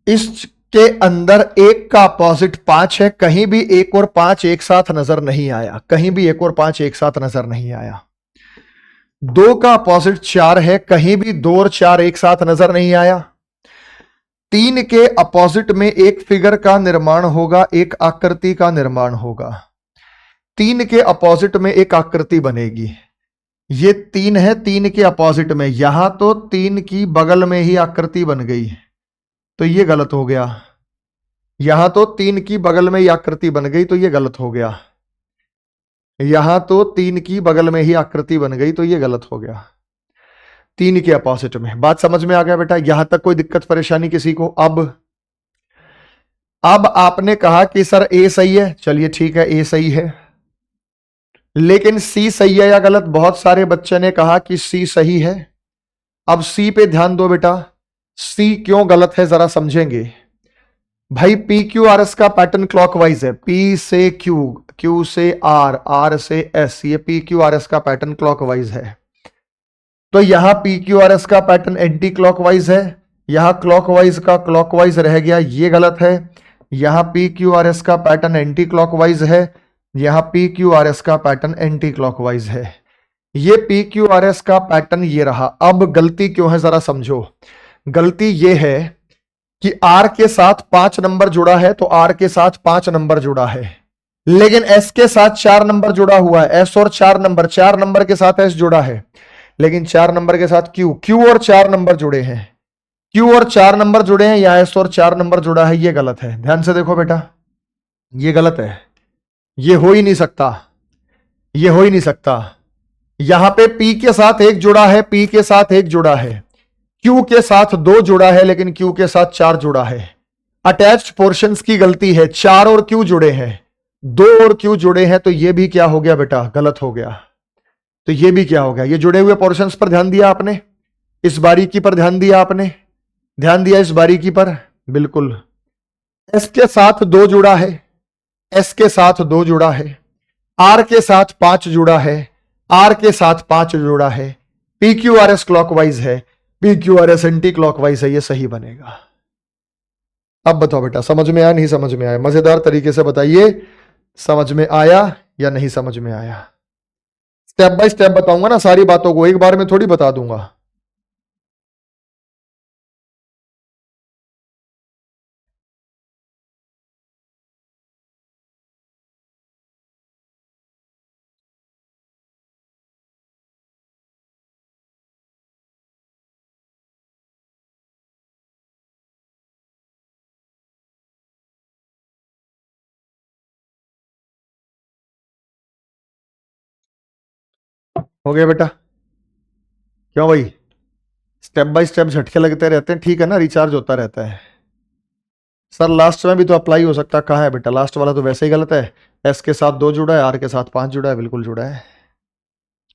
इसके अंदर एक का अपोजिट 5 है, कहीं भी एक और 5 एक साथ नजर नहीं आया, कहीं भी एक और 5 एक साथ नजर नहीं आया। 2 का अपोजिट 4 है, कहीं भी 2 और 4 एक साथ नजर नहीं आया। 3 के अपोजिट में एक फिगर का निर्माण होगा, एक आकृति का निर्माण होगा। 3 के अपोजिट में एक आकृति बनेगी। ये 3 है, 3 के अपोजिट में, यहां तो 3 की बगल में ही आकृति बन गई, तो ये गलत हो गया। यहां तो 3 की बगल में ही आकृति बन गई, तो ये गलत हो गया। यहां तो 3 की बगल में ही आकृति बन गई, तो ये गलत हो गया। 3 के अपोजिट में। बात समझ में आ गया बेटा? यहां तक कोई दिक्कत परेशानी किसी को? अब आपने कहा कि सर ए सही है, चलिए ठीक है, ए सही है, लेकिन सी सही है या गलत? बहुत सारे बच्चे ने कहा कि सी सही है। अब सी पे ध्यान दो बेटा, सी क्यों गलत है जरा समझेंगे। भाई पी क्यू आर एस का पैटर्न क्लॉकवाइज है, पी से क्यू, क्यू से आर, आर से एस, ये पी क्यू आर एस का पैटर्न क्लॉकवाइज है। तो यहां पी क्यू आर एस का पैटर्न एंटी क्लॉकवाइज है, यहां क्लॉकवाइज का क्लॉकवाइज रह गया, ये गलत है। यहां पी क्यू आर एस का पैटर्न एंटी क्लॉकवाइज है, यहां पी क्यू आर एस का पैटर्न एंटी क्लॉकवाइज है। ये पी क्यू आर एस का पैटर्न ये रहा। अब गलती क्यों है जरा समझो। गलती ये है कि आर के साथ 5 नंबर जुड़ा है, तो आर के साथ 5 नंबर जुड़ा है, लेकिन एस के साथ 4 नंबर जुड़ा हुआ है, एस और 4 नंबर के साथ एस जुड़ा है, लेकिन 4 नंबर के साथ क्यू, क्यू और 4 नंबर जुड़े हैं, क्यू और 4 नंबर जुड़े हैं, या एस और 4 नंबर जुड़ा है, ये गलत है। ध्यान से देखो बेटा, ये गलत है, ये हो ही नहीं सकता, ये हो ही नहीं सकता। यहां पे पी के साथ एक जुड़ा है, पी के साथ एक जुड़ा है, क्यू के साथ 2 जुड़ा है, लेकिन क्यू के साथ 4 जुड़ा है। अटैच्ड पोर्शंस की गलती है, 4 और क्यू जुड़े हैं, 2 और क्यू जुड़े हैं, तो ये भी क्या हो गया बेटा? गलत हो गया। तो ये भी क्या हो गया? ये जुड़े हुए पोर्शंस पर ध्यान दिया आपने, इस बारीकी पर ध्यान दिया आपने, ध्यान दिया इस बारीकी पर, बिल्कुल। एस के साथ 2 जुड़ा है, एस के साथ 2 जुड़ा है, आर के साथ 5 जुड़ा है, आर के साथ 5 जुड़ा है, P Q R S clockwise है, P Q R S anti clockwise है, ये सही बनेगा। अब बताओ बेटा, समझ में आया नहीं समझ में आया? मजेदार तरीके से बताइए, समझ में आया या नहीं समझ में आया? स्टेप बाय स्टेप बताऊंगा ना, सारी बातों को एक बार में थोड़ी बता दूंगा। हो गया बेटा? क्यों भाई, स्टेप बाय स्टेप झटके लगते रहते हैं, ठीक है ना, रिचार्ज होता रहता है। सर लास्ट में भी तो अप्लाई हो सकता है, कहाँ है बेटा? लास्ट वाला तो वैसे ही गलत है, एस के साथ 2 जुड़ा है, आर के साथ 5 जुड़ा है, बिल्कुल जुड़ा है,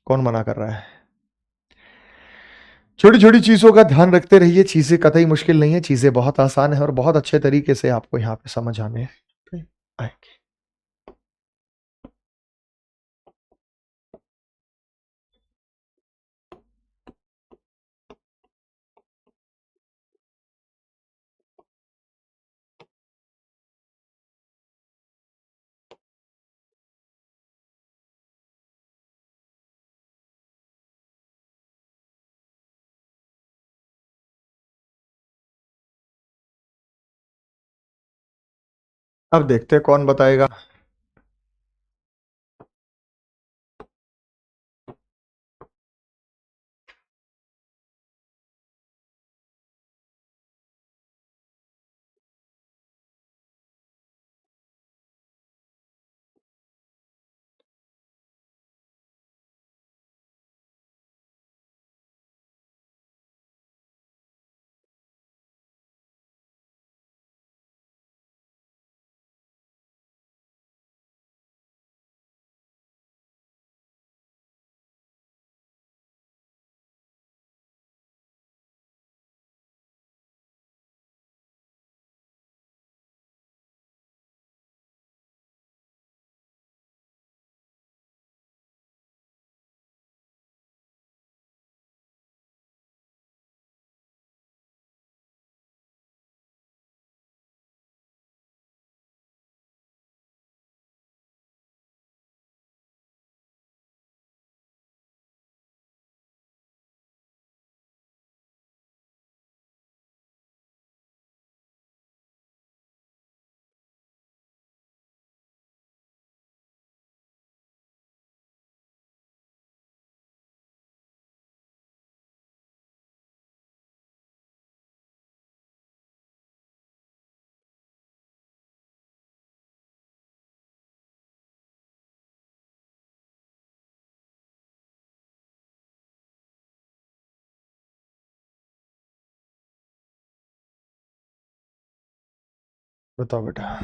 कौन मना कर रहा है? छोटी छोटी चीजों का ध्यान रखते रहिए, चीजें कतई मुश्किल नहीं है, चीजें बहुत आसान है और बहुत अच्छे तरीके से आपको यहाँ पे समझ आने आएंगे। अब देखते हैं कौन बताएगा। बताओ बेटा।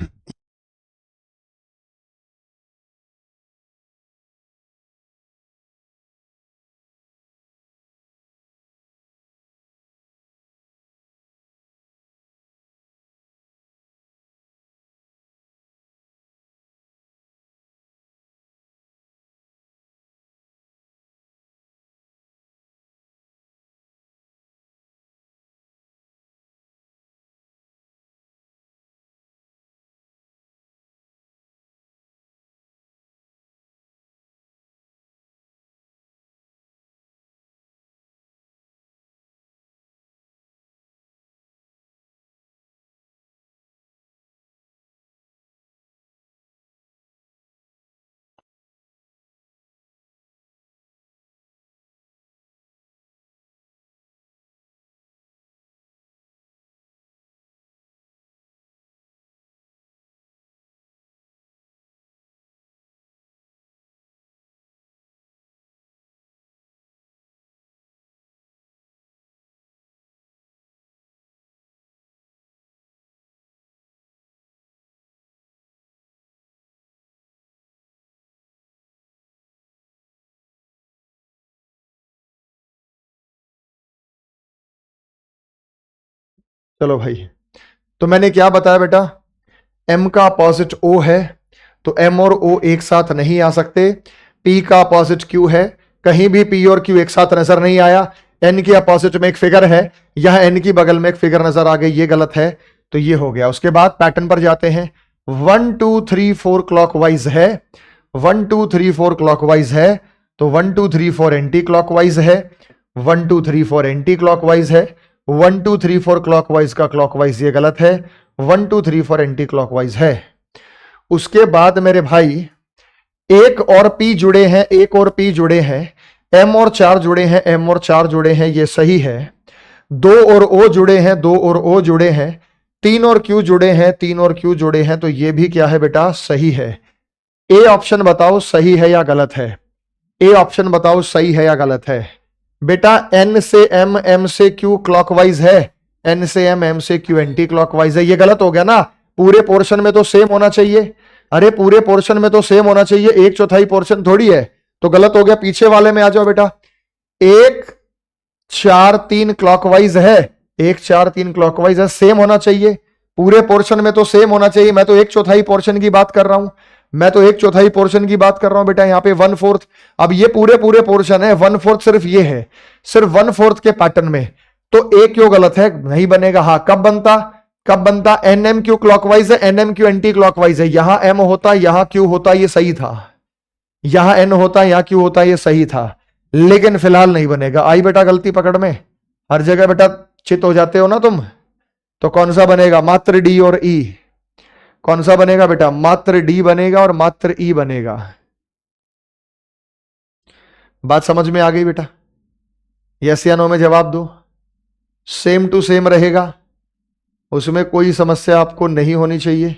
चलो भाई, तो मैंने क्या बताया बेटा, m का अपोजिट o है, तो m और o एक साथ नहीं आ सकते। p का अपोजिट q है, कहीं भी p और q एक साथ नजर नहीं आया। n की अपोजिट में एक फिगर है, यह n की बगल में एक फिगर नजर आ गई, ये गलत है, तो ये हो गया। उसके बाद पैटर्न पर जाते हैं। 1 2 3 4 क्लॉकवाइज है, 1 2 3 4 क्लॉकवाइज है, तो 1 2 3 4 एंटी क्लॉकवाइज है, 1 2 3 4 एंटी क्लॉकवाइज है, 1 2 3 4 क्लॉकवाइज का क्लॉकवाइज ये गलत है, 1 2 3 4 एंटी क्लॉकवाइज है। उसके बाद मेरे भाई एक और p जुड़े हैं, एक और p जुड़े हैं, m और 4 जुड़े हैं, m और 4 जुड़े हैं, ये सही है। 2 और o जुड़े हैं, 2 और o जुड़े हैं, 3 और q जुड़े हैं, 3 और q जुड़े हैं, तो ये भी क्या है बेटा, सही है। ए ऑप्शन बताओ सही है या गलत है, ए ऑप्शन बताओ सही है या गलत है। बेटा n से m, m से q क्लॉकवाइज है, n से m, m से q एंटी क्लॉकवाइज है, ये गलत हो गया ना। पूरे पोर्शन में तो सेम होना चाहिए, अरे पूरे पोर्शन में तो सेम होना चाहिए, 1/4 पोर्शन थोड़ी है, तो गलत हो गया। पीछे वाले में आ जाओ बेटा, 1 4 3 क्लॉकवाइज है, 1 4 3 क्लॉकवाइज है, सेम होना चाहिए, पूरे पोर्शन में तो सेम होना चाहिए। मैं तो 1/4 पोर्शन की बात कर रहा हूं, मैं तो 1/4 पोर्शन की बात कर रहा हूं बेटा, यहाँ पे 1/4। अब ये पूरे पूरे पोर्शन है, 1/4 सिर्फ ये है, सिर्फ 1/4 के पैटर्न में, तो ए क्यों गलत है, नहीं बनेगा। हाँ कब बनता, कब बनता, एन एम क्यू क्लॉकवाइज है, N M Q anti clockwise है, यहां एम होता यहां क्यू होता, ये सही था, यहां एन होता यहां क्यू होता, ये सही था, लेकिन फिलहाल नहीं बनेगा। आई बेटा गलती पकड़ में, हर जगह बेटा चित हो जाते हो ना तुम। तो कौन सा बनेगा, मात्र डी और ई, कौन सा बनेगा बेटा, मात्र डी बनेगा और मात्र ई बनेगा। बात समझ में आ गई बेटा, यस या नो में जवाब दो। सेम टू सेम रहेगा, उसमें कोई समस्या आपको नहीं होनी चाहिए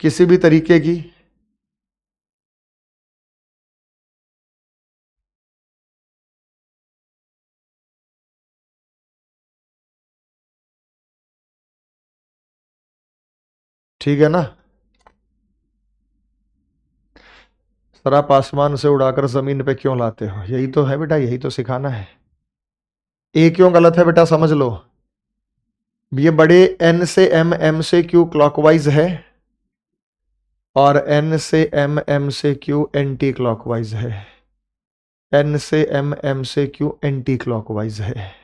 किसी भी तरीके की। ठीक है ना। सर आप आसमान से उड़ाकर जमीन पे क्यों लाते हो, यही तो है बेटा, यही तो सिखाना है। ए क्यों गलत है बेटा, समझ लो, ये बड़े एन से एम, एम से क्यू क्लॉकवाइज है, और एन से एम, एम से क्यू एंटी क्लॉकवाइज है, एन से एम, एम से क्यू एंटी क्लॉकवाइज है।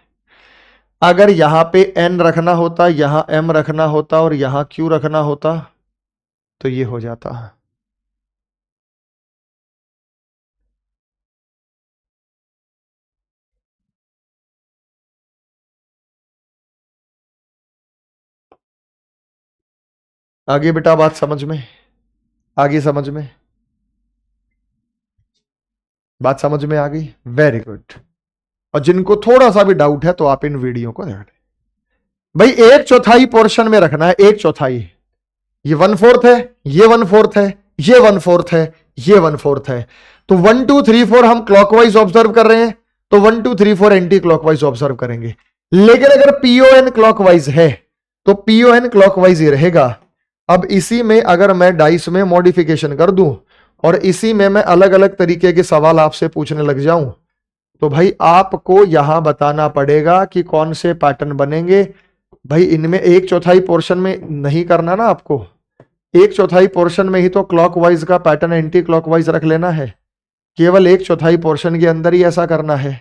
अगर यहां पे एन रखना होता, यहां एम रखना होता और यहां क्यू रखना होता, तो ये हो जाता। आगे बेटा बात समझ में, आगे समझ में, बात समझ में आ गई, वेरी गुड। और जिनको थोड़ा सा भी डाउट है तो आप इन वीडियो को देख भाई। 1/4 पोर्शन में रखना है, 1/4, ये 1/4 है, ये 1/4 है, ये 1/4 है, ये 1/4 है, तो 1 2 3 4 हम क्लॉकवाइज ऑब्जर्व कर रहे हैं, तो 1 2 3 4 एंटी क्लॉकवाइज ऑब्जर्व करेंगे। लेकिन अगर पीओएन क्लॉकवाइज है तो पीओएन क्लॉकवाइज ही रहेगा, अब इसी में अगर मैं डाइस में मॉडिफिकेशन कर दूं और इसी में मैं अलग अलग तरीके के सवाल आपसे पूछने लग जाऊं, तो भाई आपको यहां बताना पड़ेगा कि कौन से पैटर्न बनेंगे। भाई इनमें एक चौथाई पोर्शन में नहीं करना ना आपको, एक चौथाई पोर्शन में ही तो क्लॉकवाइज का पैटर्न एंटी क्लॉकवाइज रख लेना है, केवल एक चौथाई पोर्शन के अंदर ही ऐसा करना है।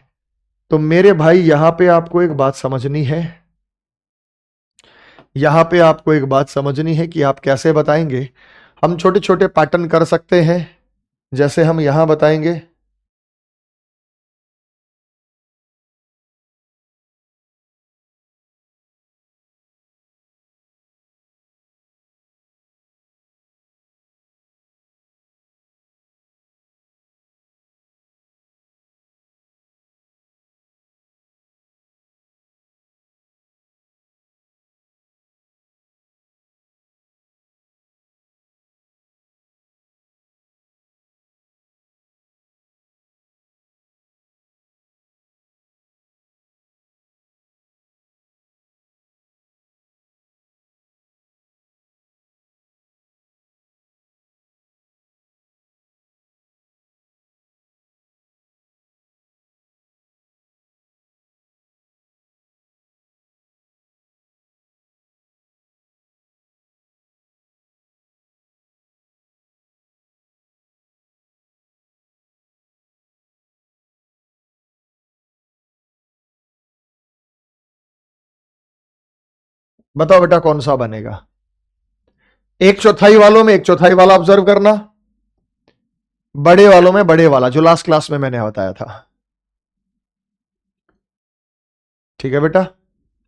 तो मेरे भाई यहां पे आपको एक बात समझनी है, यहां पे आपको एक बात समझनी है कि आप कैसे बताएंगे। हम छोटे छोटे पैटर्न कर सकते हैं, जैसे हम यहां बताएंगे बताओ बेटा कौन सा बनेगा। एक चौथाई वालों में एक चौथाई वाला ऑब्जर्व करना, बड़े वालों में बड़े वाला, जो लास्ट क्लास में मैंने बताया था। ठीक है बेटा।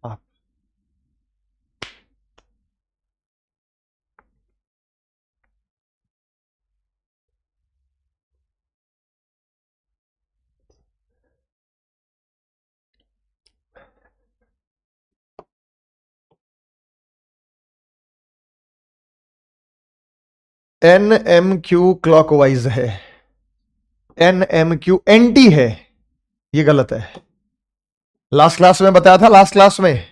आप एन एम क्यू क्लॉकवाइज है, एन एम क्यू एंटी है, ये गलत है। लास्ट क्लास में बताया था, लास्ट क्लास में।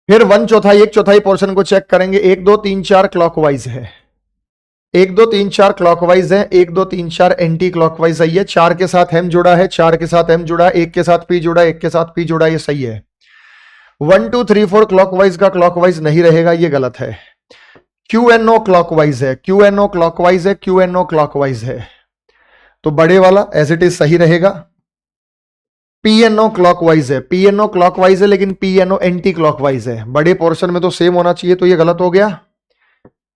फिर वन चौथाई एक चौथाई पोर्शन को चेक करेंगे, एक दो तीन चार क्लॉकवाइज है, एक दो तीन चार क्लॉकवाइज है, एक दो तीन चार एंटी क्लॉकवाइज है। ये चार के साथ एम जुड़ा है, चार के साथ एम जुड़ा, एक के साथ पी जुड़ा, एक के साथ पी जुड़ा, ये सही है। 1 2 3 4 क्लॉकवाइज का क्लॉकवाइज नहीं रहेगा, ये गलत है। क्यू एन ओ क्लॉकवाइज है, क्यू एन ओ क्लॉकवाइज है, क्यू एन ओ क्लॉकवाइज है, तो बड़े वाला एज इट इज सही रहेगा। पीएनओ क्लॉकवाइज है, पीएनओ क्लॉकवाइज है, लेकिन पीएनओ एंटी क्लॉकवाइज है, बड़े पोर्शन में तो सेम होना चाहिए, तो ये गलत हो गया।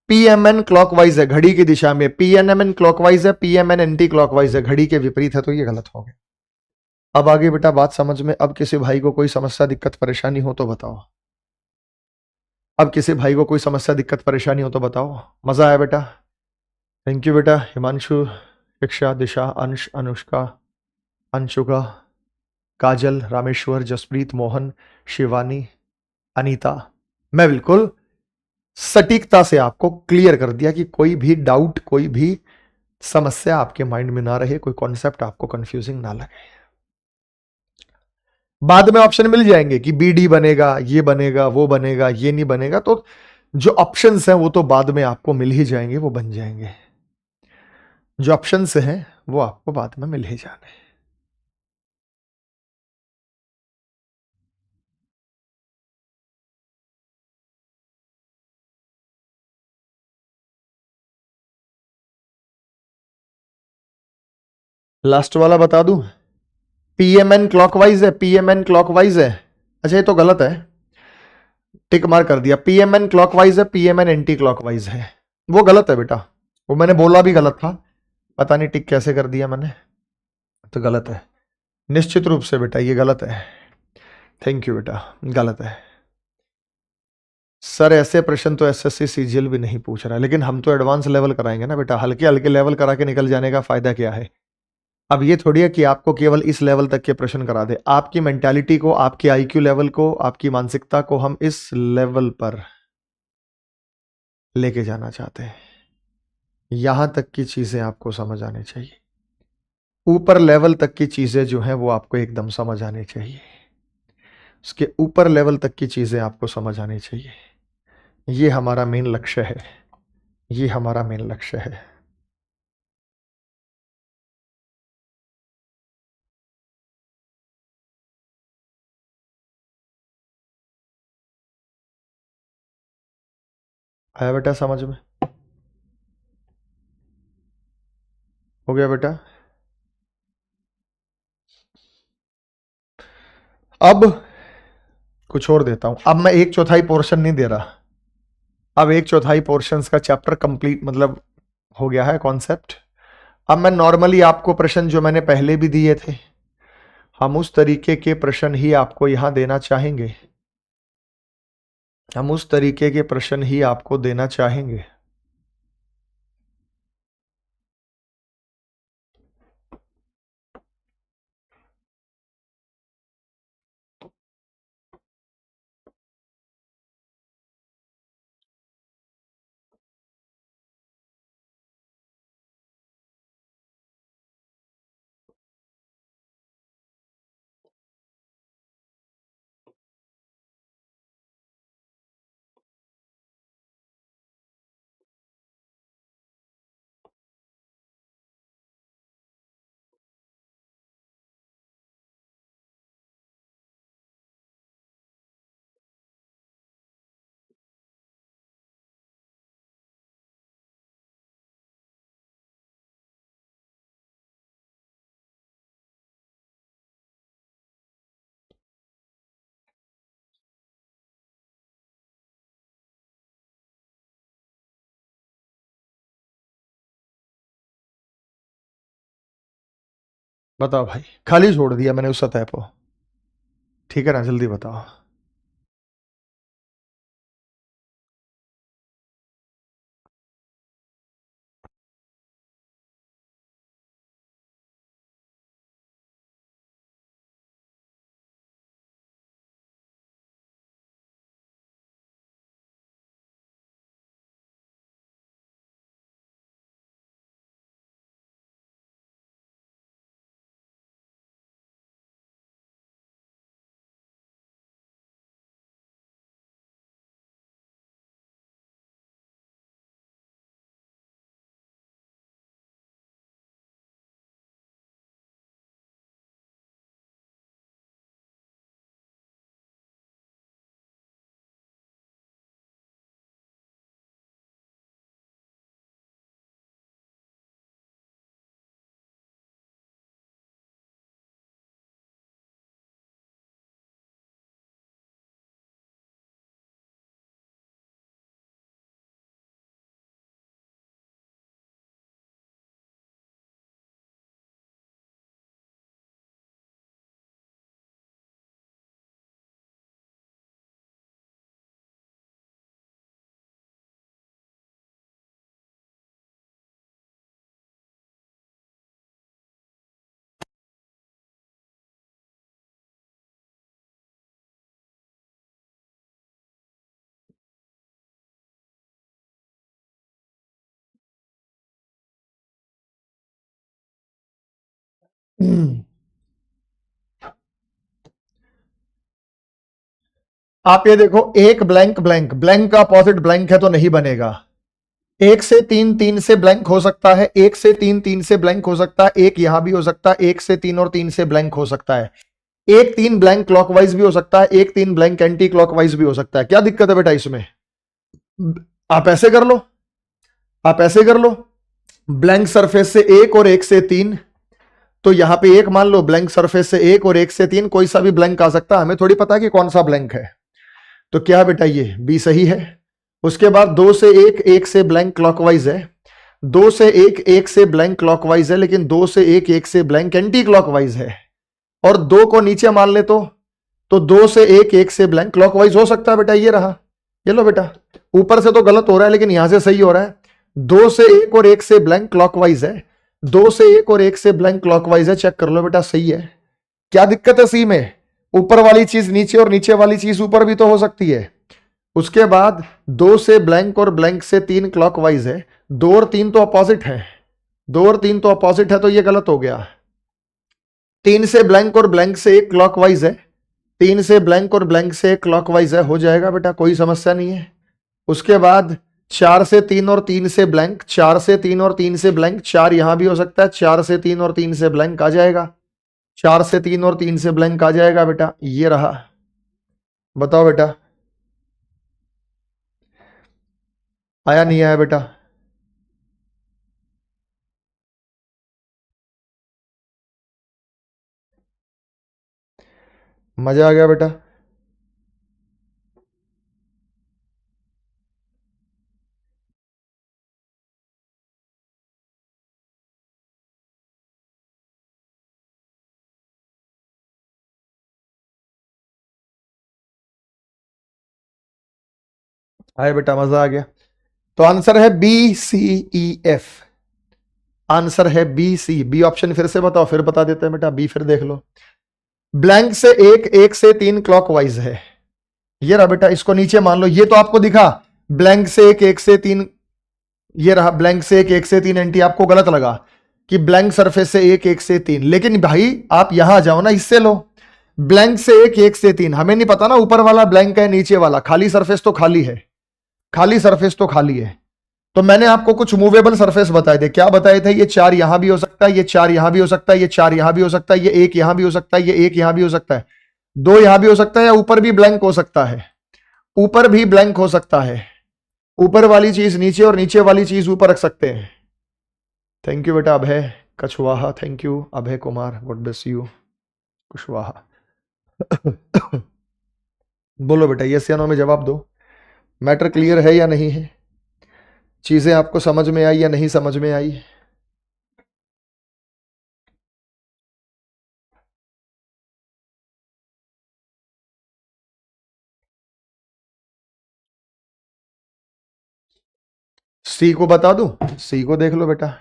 पीएमएन क्लॉकवाइज है घड़ी की दिशा में, पीएनएमएन क्लॉकवाइज है, पीएमएन एंटी क्लॉकवाइज है, घड़ी के विपरीत है, तो ये गलत हो गया। अब आगे बेटा बात समझ में। अब किसी भाई को कोई समस्या दिक्कत परेशानी हो तो बताओ, अब किसी भाई को कोई समस्या दिक्कत परेशानी हो तो बताओ। मजा आया बेटा? थैंक यू बेटा। हिमांशु, शिक्षा, दिशा, अंश, अनुष्का, अंशुका, काजल, रामेश्वर, जसप्रीत, मोहन, शिवानी, अनीता, मैं बिल्कुल सटीकता से आपको क्लियर कर दिया कि कोई भी डाउट, कोई भी समस्या आपके माइंड में ना रहे, कोई कॉन्सेप्ट आपको कंफ्यूजिंग ना लगे। बाद में ऑप्शन मिल जाएंगे कि बी डी बनेगा, ये बनेगा, वो बनेगा, ये नहीं बनेगा, तो जो ऑप्शंस हैं वो तो बाद में आपको मिल ही जाएंगे, वो बन जाएंगे। जो ऑप्शंस हैं वो आपको बाद में मिल ही जाने। लास्ट वाला बता दूं, पीएमएन क्लॉकवाइज है, पीएमएन क्लॉकवाइज है। अच्छा ये तो गलत है, टिक मार कर दिया। पीएमएन क्लॉकवाइज है, पीएमएन एंटी क्लॉकवाइज है, वो गलत है बेटा, वो मैंने बोला भी गलत था, पता नहीं टिक कैसे कर दिया मैंने, तो गलत है निश्चित रूप से बेटा, ये गलत है। थैंक यू बेटा, गलत है। सर ऐसे प्रश्न तो एसएससी सीजीएल भी नहीं पूछ रहा है, लेकिन हम तो एडवांस लेवल कराएंगे ना बेटा, हल्के हल्के लेवल करा के निकल जाने का फायदा क्या है। अब ये थोड़ी है कि आपको केवल इस लेवल तक के प्रश्न करा दे, आपकी मेंटालिटी को, आपकी आईक्यू लेवल को, आपकी मानसिकता को हम इस लेवल पर लेके जाना चाहते हैं। यहां तक की चीजें आपको समझ आनी चाहिए, ऊपर लेवल तक की चीजें जो हैं वो आपको एकदम समझ आनी चाहिए, उसके ऊपर लेवल तक की चीजें आपको समझ आनी चाहिए। ये हमारा मेन लक्ष्य है, ये हमारा मेन लक्ष्य है। आया बेटा समझ में? हो गया बेटा? अब कुछ और देता हूं। अब मैं 1/4 पोर्शन नहीं दे रहा, अब 1/4 पोर्शंस का चैप्टर कंप्लीट मतलब हो गया है कॉन्सेप्ट। अब मैं नॉर्मली आपको प्रश्न जो मैंने पहले भी दिए थे, हम उस तरीके के प्रश्न ही आपको यहां देना चाहेंगे, हम उस तरीके के प्रश्न ही आपको देना चाहेंगे। बताओ भाई, खाली छोड़ दिया मैंने उस सतह को, ठीक है ना? जल्दी बताओ। आप ये देखो, एक ब्लैंक ब्लैंक, ब्लैंक का अपोजिट ब्लैंक है तो नहीं बनेगा। 1 से 3 3 से ब्लैंक हो सकता है, 1 से 3 3 से ब्लैंक हो सकता है, एक यहां भी हो सकता है, 1 से 3 और 3 से ब्लैंक हो सकता है, 1 3 ब्लैंक क्लॉकवाइज भी हो सकता है, 1 3 ब्लैंक एंटी क्लॉकवाइज भी हो सकता है। क्या दिक्कत है बेटा इसमें? आप ऐसे कर लो, आप ऐसे कर लो, ब्लैंक सरफेस से 1 और 1 से 3, तो यहां पे एक मान लो, ब्लैंक सरफेस से 1 और 1 से 3 कोई सा भी ब्लैंक आ सकता है, हमें थोड़ी पता कि कौन सा ब्लैंक है। तो क्या है बेटा, ये बी सही है। उसके बाद 2 से 1 1 से ब्लैंक क्लॉकवाइज है, 2 से 1 1 से ब्लैंक क्लॉकवाइज है, लेकिन 2 से 1 1 से ब्लैंक एंटी क्लॉकवाइज है। और 2 को नीचे मान ले तो 2 से 1 1 से ब्लैंक क्लॉकवाइज हो सकता है बेटा। ये रहा, ये लो बेटा, ऊपर से तो गलत हो रहा है लेकिन यहां से सही हो रहा है। 2 से 1 और 1 से ब्लैंक क्लॉकवाइज है, 2 से 1 और 1 से ब्लैंक क्लॉकवाइज है, चेक कर लो बेटा, सही है। क्या दिक्कत है सी में? ऊपर वाली चीज नीचे और नीचे वाली चीज ऊपर भी तो हो सकती है। उसके बाद 2 से ब्लैंक और ब्लैंक से 3 क्लॉकवाइज है, 2 और 3 तो अपोजिट है, 2 और 3 तो अपोजिट है, तो ये गलत हो गया। 3 से ब्लैंक और ब्लैंक से 1 क्लॉकवाइज है, 3 से ब्लैंक और ब्लैंक से 1 क्लॉकवाइज है, हो जाएगा बेटा, कोई समस्या नहीं है। उसके बाद 4 से 3 और 3 से ब्लैंक, 4 से 3 और 3 से ब्लैंक, 4 यहां भी हो सकता है, 4 से 3 और 3 से ब्लैंक आ जाएगा, 4 से 3 और 3 से ब्लैंक आ जाएगा बेटा, ये रहा। बताओ बेटा, आया नहीं आया बेटा? मजा आ गया बेटा? आया बेटा, मजा आ गया? तो आंसर है B C E F. Answer है बी सी। बी ऑप्शन फिर से बताओ, फिर बता देते हैं बेटा। बी फिर देख लो। ब्लैंक से एक, एक से तीन क्लॉकवाइज है। ये रहा बेटा, इसको नीचे मान लो, ये तो आपको दिखा ब्लैंक से एक, एक से तीन, ये रहा ब्लैंक से एक, एक से तीन। एंटी आपको गलत लगा कि ब्लैंक सरफेस से एक, एक से तीन, लेकिन भाई आप यहां जाओ ना, इससे लो। ब्लैंक से एक, एक से तीन, हमें नहीं पता ना ऊपर वाला ब्लैंक है नीचे वाला खाली सरफेस तो खाली है, खाली सरफेस तो खाली है। तो मैंने आपको कुछ मूवेबल सरफेस बताए थे। क्या बताए थे? ये 4 यहां भी हो सकता है, ये 4 यहां भी हो सकता है, ये 4 यहां भी हो सकता है, ये 1 यहां भी हो सकता है, ये 1 यहां भी हो सकता है, 2 यहां भी हो सकता है, या ऊपर भी ब्लैंक हो सकता है, ऊपर भी ब्लैंक हो सकता है। ऊपर वाली चीज नीचे और नीचे वाली चीज ऊपर रख सकते हैं। थैंक यू बेटा Abhay Kachhwaha, thank you Abhay Kumar, God bless you Kushwaha. बोलो बेटा, यस या नो में जवाब दो। मैटर क्लियर है या नहीं है? चीजें आपको समझ में आई या नहीं समझ में आई? सी को बता दूं? सी को देख लो बेटा।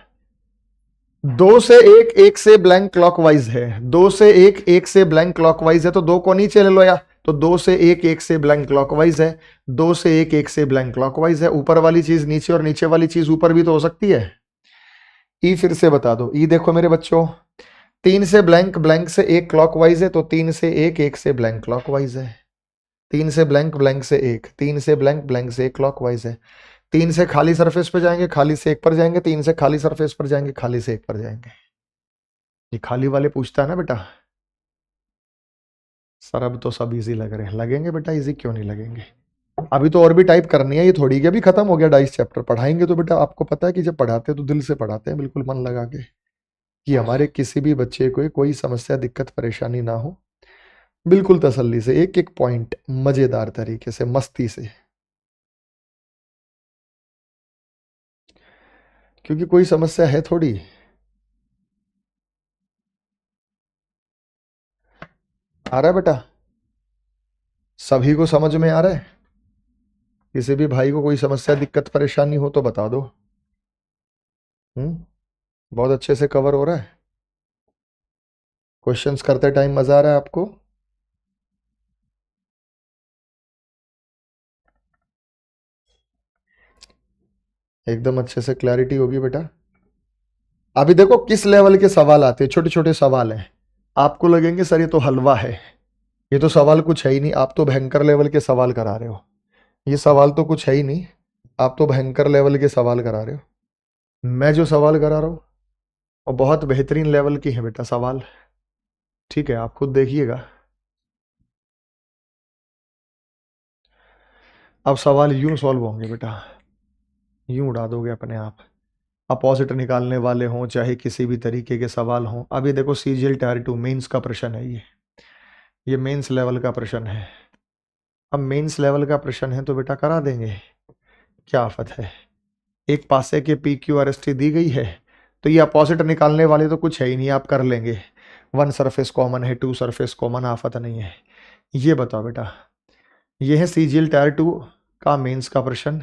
2 से 1, 1 से ब्लैंक क्लॉकवाइज है, 2 से 1, 1 से ब्लैंक क्लॉकवाइज है, तो 2 को नीचे ले लो या। तो 2 से 1, 1 से ब्लैंक क्लॉकवाइज है, 2 से 1, 1 से ब्लैंक क्लॉकवाइज है। ऊपर वाली चीज नीचे और नीचे वाली चीज ऊपर भी तो हो सकती है। ई फिर से बता दो। ई देखो मेरे बच्चों, 3 से ब्लैंक, ब्लैंक से 1 क्लॉकवाइज है, तो 3 से 1, 1 से ब्लैंक क्लॉकवाइज है। 3 से ब्लैंक, ब्लैंक से 1, 3 से ब्लैंक, ब्लैंक से 1 क्लॉकवाइज है। 3 से खाली सरफेस पे जाएंगे, खाली से 1 पर जाएंगे, 3 से खाली सरफेस पर जाएंगे, खाली से 1 पर जाएंगे। ये खाली वाले पूछता है ना बेटा। सर अब तो सब इजी लग रहे हैं। लगेंगे बेटा इजी, क्यों नहीं लगेंगे? अभी तो और भी टाइप करनी है, ये थोड़ी कि अभी खत्म हो गया डाइस चैप्टर। पढ़ाएंगे तो बेटा आपको पता है कि जब पढ़ाते हैं तो दिल से पढ़ाते हैं, बिल्कुल मन लगा के, कि हमारे किसी भी बच्चे को कोई समस्या, दिक्कत, परेशानी ना हो। बिल्कुल तसल्ली से, एक एक पॉइंट मजेदार तरीके से, मस्ती से, क्योंकि कोई समस्या है थोड़ी। आ रहा है बेटा? सभी को समझ में आ रहा है? किसी भी भाई को कोई समस्या, दिक्कत, परेशानी हो तो बता दो। बहुत अच्छे से कवर हो रहा है। क्वेश्चंस करते टाइम मजा आ रहा है आपको? एकदम अच्छे से क्लैरिटी होगी बेटा। अभी देखो किस लेवल के सवाल आते हैं, छोटे छोटे सवाल हैं। आपको लगेंगे सर ये तो हलवा है, ये तो सवाल कुछ है ही नहीं, आप तो भयंकर लेवल के सवाल करा रहे हो। ये सवाल तो कुछ है ही नहीं, आप तो भयंकर लेवल के सवाल करा रहे हो। मैं जो सवाल करा रहा हूँ और बहुत बेहतरीन लेवल की है बेटा सवाल। ठीक है, आप खुद देखिएगा। अब सवाल यूं सॉल्व होंगे बेटा, यूं उड़ा दोगे अपने आप। अपोजिट निकालने वाले हों, चाहे किसी भी तरीके के सवाल हों। अभी देखो सीजीएल टायर 2 मेंस का प्रश्न है ये मेंस लेवल का प्रश्न है। अब मेंस लेवल का प्रश्न है तो बेटा करा देंगे, क्या आफत है। एक पासे के P Q R S T दी गई है, तो ये अपोजिट निकालने वाले तो कुछ है ही नहीं, आप कर लेंगे। 1 सरफेस कॉमन है, 2 सरफेस कॉमन, आफत नहीं है। ये बताओ बेटा, ये है सीजीएल टायर 2 का मेंस का प्रश्न।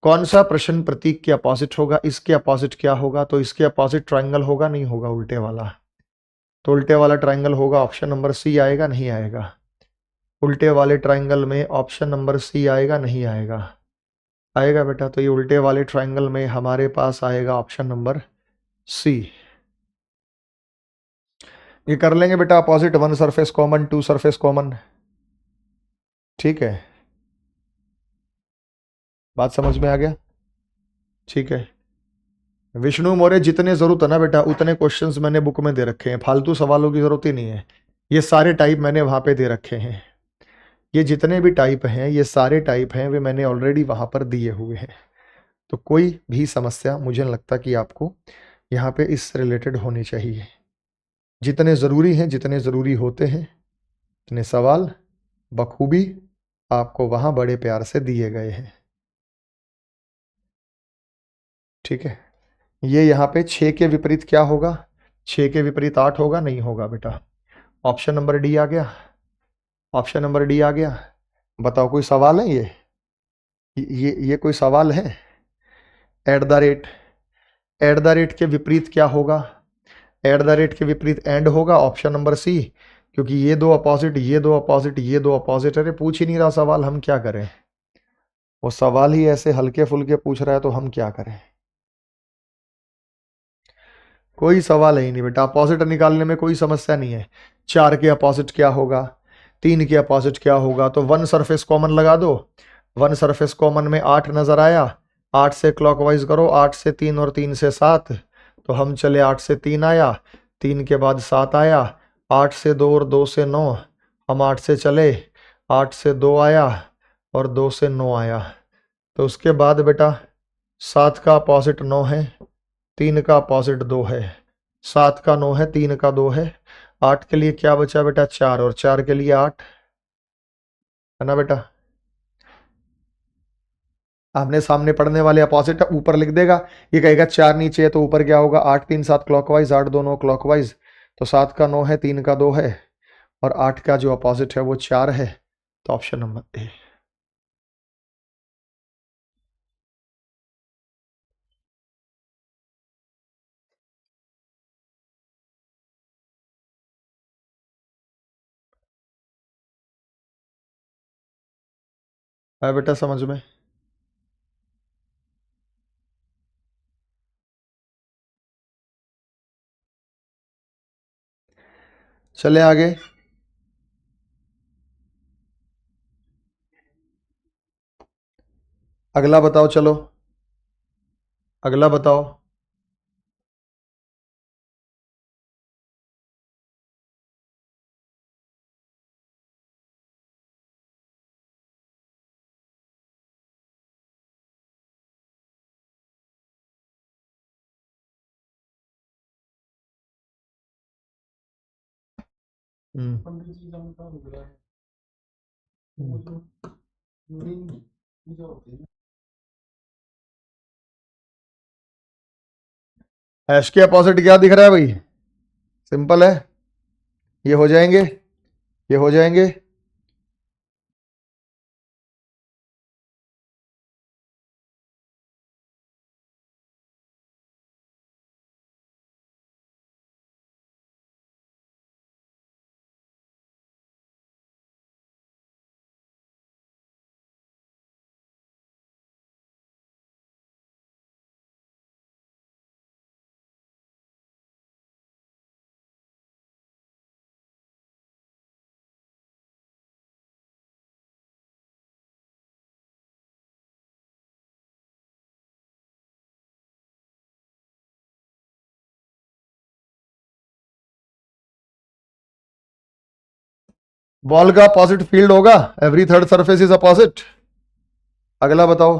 कौन सा प्रश्न प्रतीक के अपोजिट होगा? इसके अपोजिट क्या होगा? तो इसके अपोजिट ट्रायंगल होगा, नहीं होगा उल्टे वाला। तो उल्टे वाला ट्रायंगल होगा, ऑप्शन नंबर सी आएगा, नहीं आएगा? उल्टे वाले ट्रायंगल में ऑप्शन नंबर सी आएगा, नहीं आएगा? आएगा बेटा। तो ये उल्टे वाले ट्रायंगल में हमारे पास आएगा ऑप्शन नंबर सी। ये कर लेंगे बेटा, opposite 1 surface common, 2 surface common. ठीक है, बात समझ में आ गया? ठीक है विष्णु मौर्य, जितने जरूरत है ना बेटा उतने क्वेश्चंस मैंने बुक में दे रखे हैं, फालतू सवालों की जरूरत ही नहीं है। ये सारे टाइप मैंने वहां पे दे रखे हैं, ये जितने भी टाइप हैं ये सारे टाइप हैं वे मैंने ऑलरेडी वहां पर दिए हुए हैं। तो कोई भी समस्या मुझे नहीं लगता कि आपको यहाँ पे इससे रिलेटेड होनी चाहिए। जितने ज़रूरी हैं, जितने ज़रूरी होते हैं, इतने सवाल बखूबी आपको वहाँ बड़े प्यार से दिए गए हैं। ठीक है, ये यहाँ पे 6 के विपरीत क्या होगा? 6 के विपरीत 8 होगा? नहीं होगा बेटा। ऑप्शन नंबर डी आ गया, ऑप्शन नंबर डी आ गया। बताओ कोई सवाल है ये कोई सवाल है? At the rate, at the rate के विपरीत क्या होगा? एट द रेट के विपरीत एंड होगा, ऑप्शन नंबर सी। क्योंकि ये दो अपोजिट, ये दो अपोजिट, ये दो अपोजिट। अरे पूछ ही नहीं रहा सवाल, हम क्या करें? वो सवाल ही ऐसे हल्के फुल्के पूछ रहा है तो हम क्या करें? कोई सवाल है ही नहीं बेटा, अपोजिट निकालने में कोई समस्या नहीं है। 4 के अपोजिट क्या होगा, 3 के अपोजिट क्या होगा? तो वन सरफेस कॉमन लगा दो। वन सरफेस कॉमन में 8 नजर आया, 8 से क्लॉकवाइज करो, 8 से 3 और 3 से 7। तो हम चले, 8 से 3 आया, 3 के बाद 7 आया, 8 से 2 और 2 से 9। हम 8 से चले, 8 से 2 आया और 2 से 9 आया। तो उसके बाद बेटा 7 का अपोजिट 9 है, 3 का अपोजिट 2 है। 7 का 9 है, 3 का 2 है। 8 के लिए क्या बचा बेटा? 4, और 4 के लिए 8 है ना बेटा। आमने सामने पढ़ने वाले अपोजिट ऊपर लिख देगा। ये कहेगा 4 नीचे है तो ऊपर क्या होगा? 8 3 7 क्लॉकवाइज, 8 2 9 क्लॉकवाइज। तो 7 का 9 है, 3 का 2 है, और 8 का जो अपोजिट है वो 4 है। तो ऑप्शन नंबर ए। है बेटा समझ में? चले आगे। अगला बताओ, चलो अगला बताओ। हैश के अपोजिट क्या दिख रहा है भाई? सिंपल है, ये हो जाएंगे, ये हो जाएंगे। बॉल का अपोजिट फील्ड होगा, every third surface is opposite. अगला बताओ।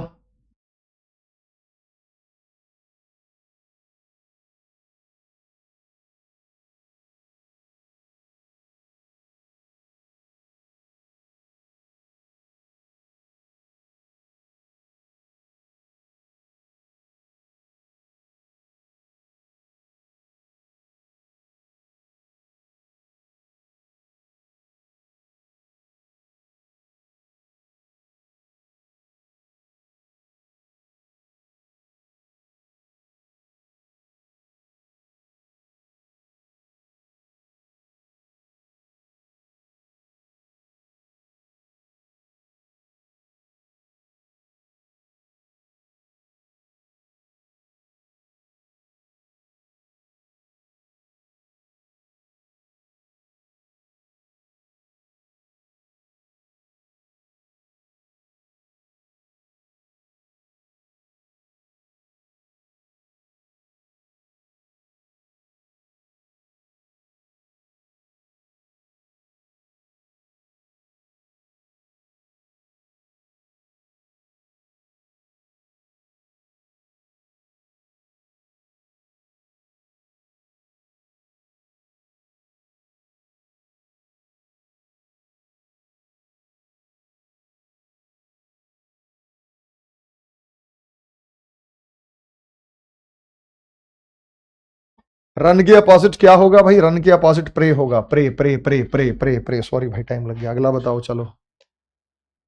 रन के अपोजिट क्या होगा भाई? रन के अपोजिट प्रे होगा। प्रे प्रे प्रे प्रे प्रे प्रे। सॉरी भाई, टाइम लग गया। अगला बताओ, चलो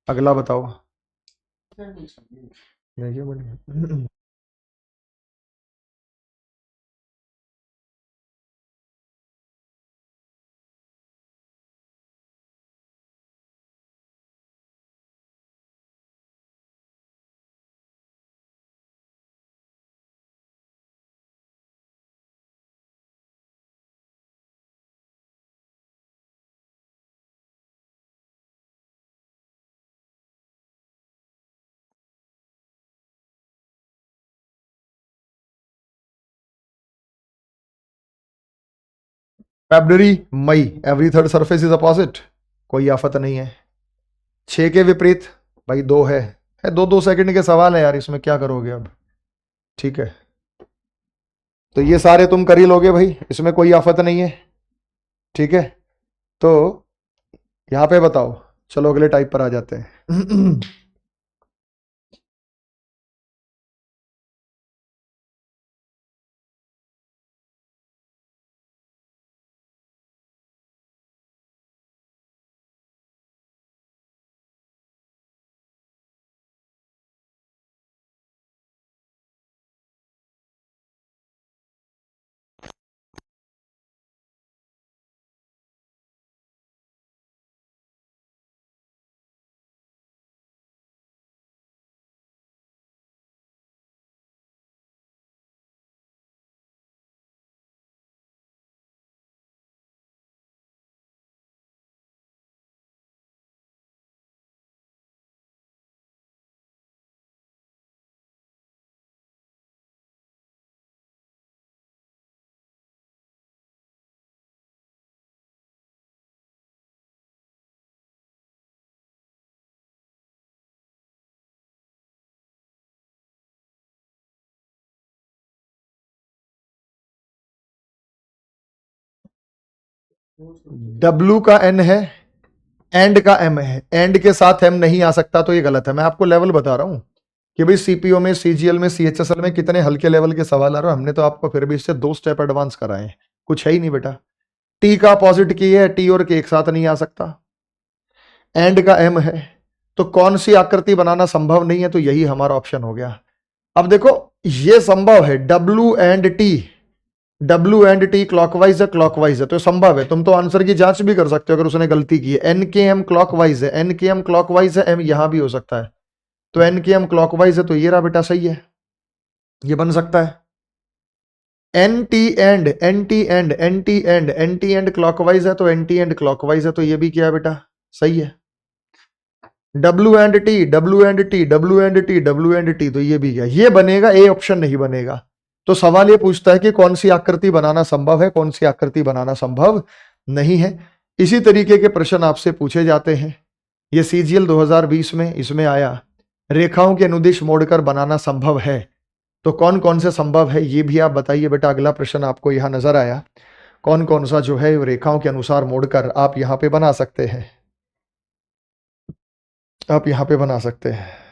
अगला बताओ। देखिए बढ़िया। February May, every third surface is opposite, कोई आफत नहीं है। 6 के विपरीत भाई 2 है। 2-2 सेकंड के सवाल है यार, इसमें क्या करोगे अब? ठीक है, तो ये सारे तुम कर ही लोगे भाई, इसमें कोई आफत नहीं है। ठीक है, तो यहां पे बताओ। चलो अगले टाइप पर आ जाते हैं। W का N है, एंड का M है। एंड के साथ M नहीं आ सकता तो ये गलत है। मैं आपको लेवल बता रहा हूं कि भाई सीपीओ में, सीजीएल में, सीएचएसएल में कितने हल्के लेवल के सवाल आ रहे हैं। हमने तो आपको फिर भी इससे 2 स्टेप एडवांस कराए हैं, कुछ है ही नहीं बेटा। टी का अपोजिट की है, टी और के एक साथ नहीं आ सकता। एंड का M है, तो कौन सी आकृति बनाना संभव नहीं है? तो यही हमारा ऑप्शन हो गया। अब देखो, ये संभव है, डब्ल्यू एंड टी क्लॉकवाइज है, क्लॉकवाइज है, तो संभव है। तुम तो आंसर की जांच भी कर सकते हो अगर उसने गलती की है। एन के एम क्लॉकवाइज है, एन के एम क्लॉकवाइज है, एम यहां भी हो सकता है, तो एन के एम क्लॉकवाइज है, तो ये रहा बेटा, सही है, ये बन सकता है। N T and, N T and, N T and, N T and clockwise है, तो एन टी एंड क्लॉकवाइज है, तो ये भी क्या है बेटा, सही है। W and T, W and T, W and T, W and T, तो ये भी क्या, ये बनेगा, ए ऑप्शन नहीं बनेगा। तो सवाल ये पूछता है कि कौन सी आकृति बनाना संभव है, कौन सी आकृति बनाना संभव नहीं है। इसी तरीके के प्रश्न आपसे पूछे जाते हैं। ये सीजीएल 2020 में इसमें आया, रेखाओं के अनुदिश मोड़कर बनाना संभव है, तो कौन कौन से संभव है ये भी आप बताइए बेटा। अगला प्रश्न आपको यहां नजर आया, कौन कौन सा जो है रेखाओं के अनुसार मोड़कर आप यहां पे बना सकते हैं, आप यहां पे बना सकते हैं।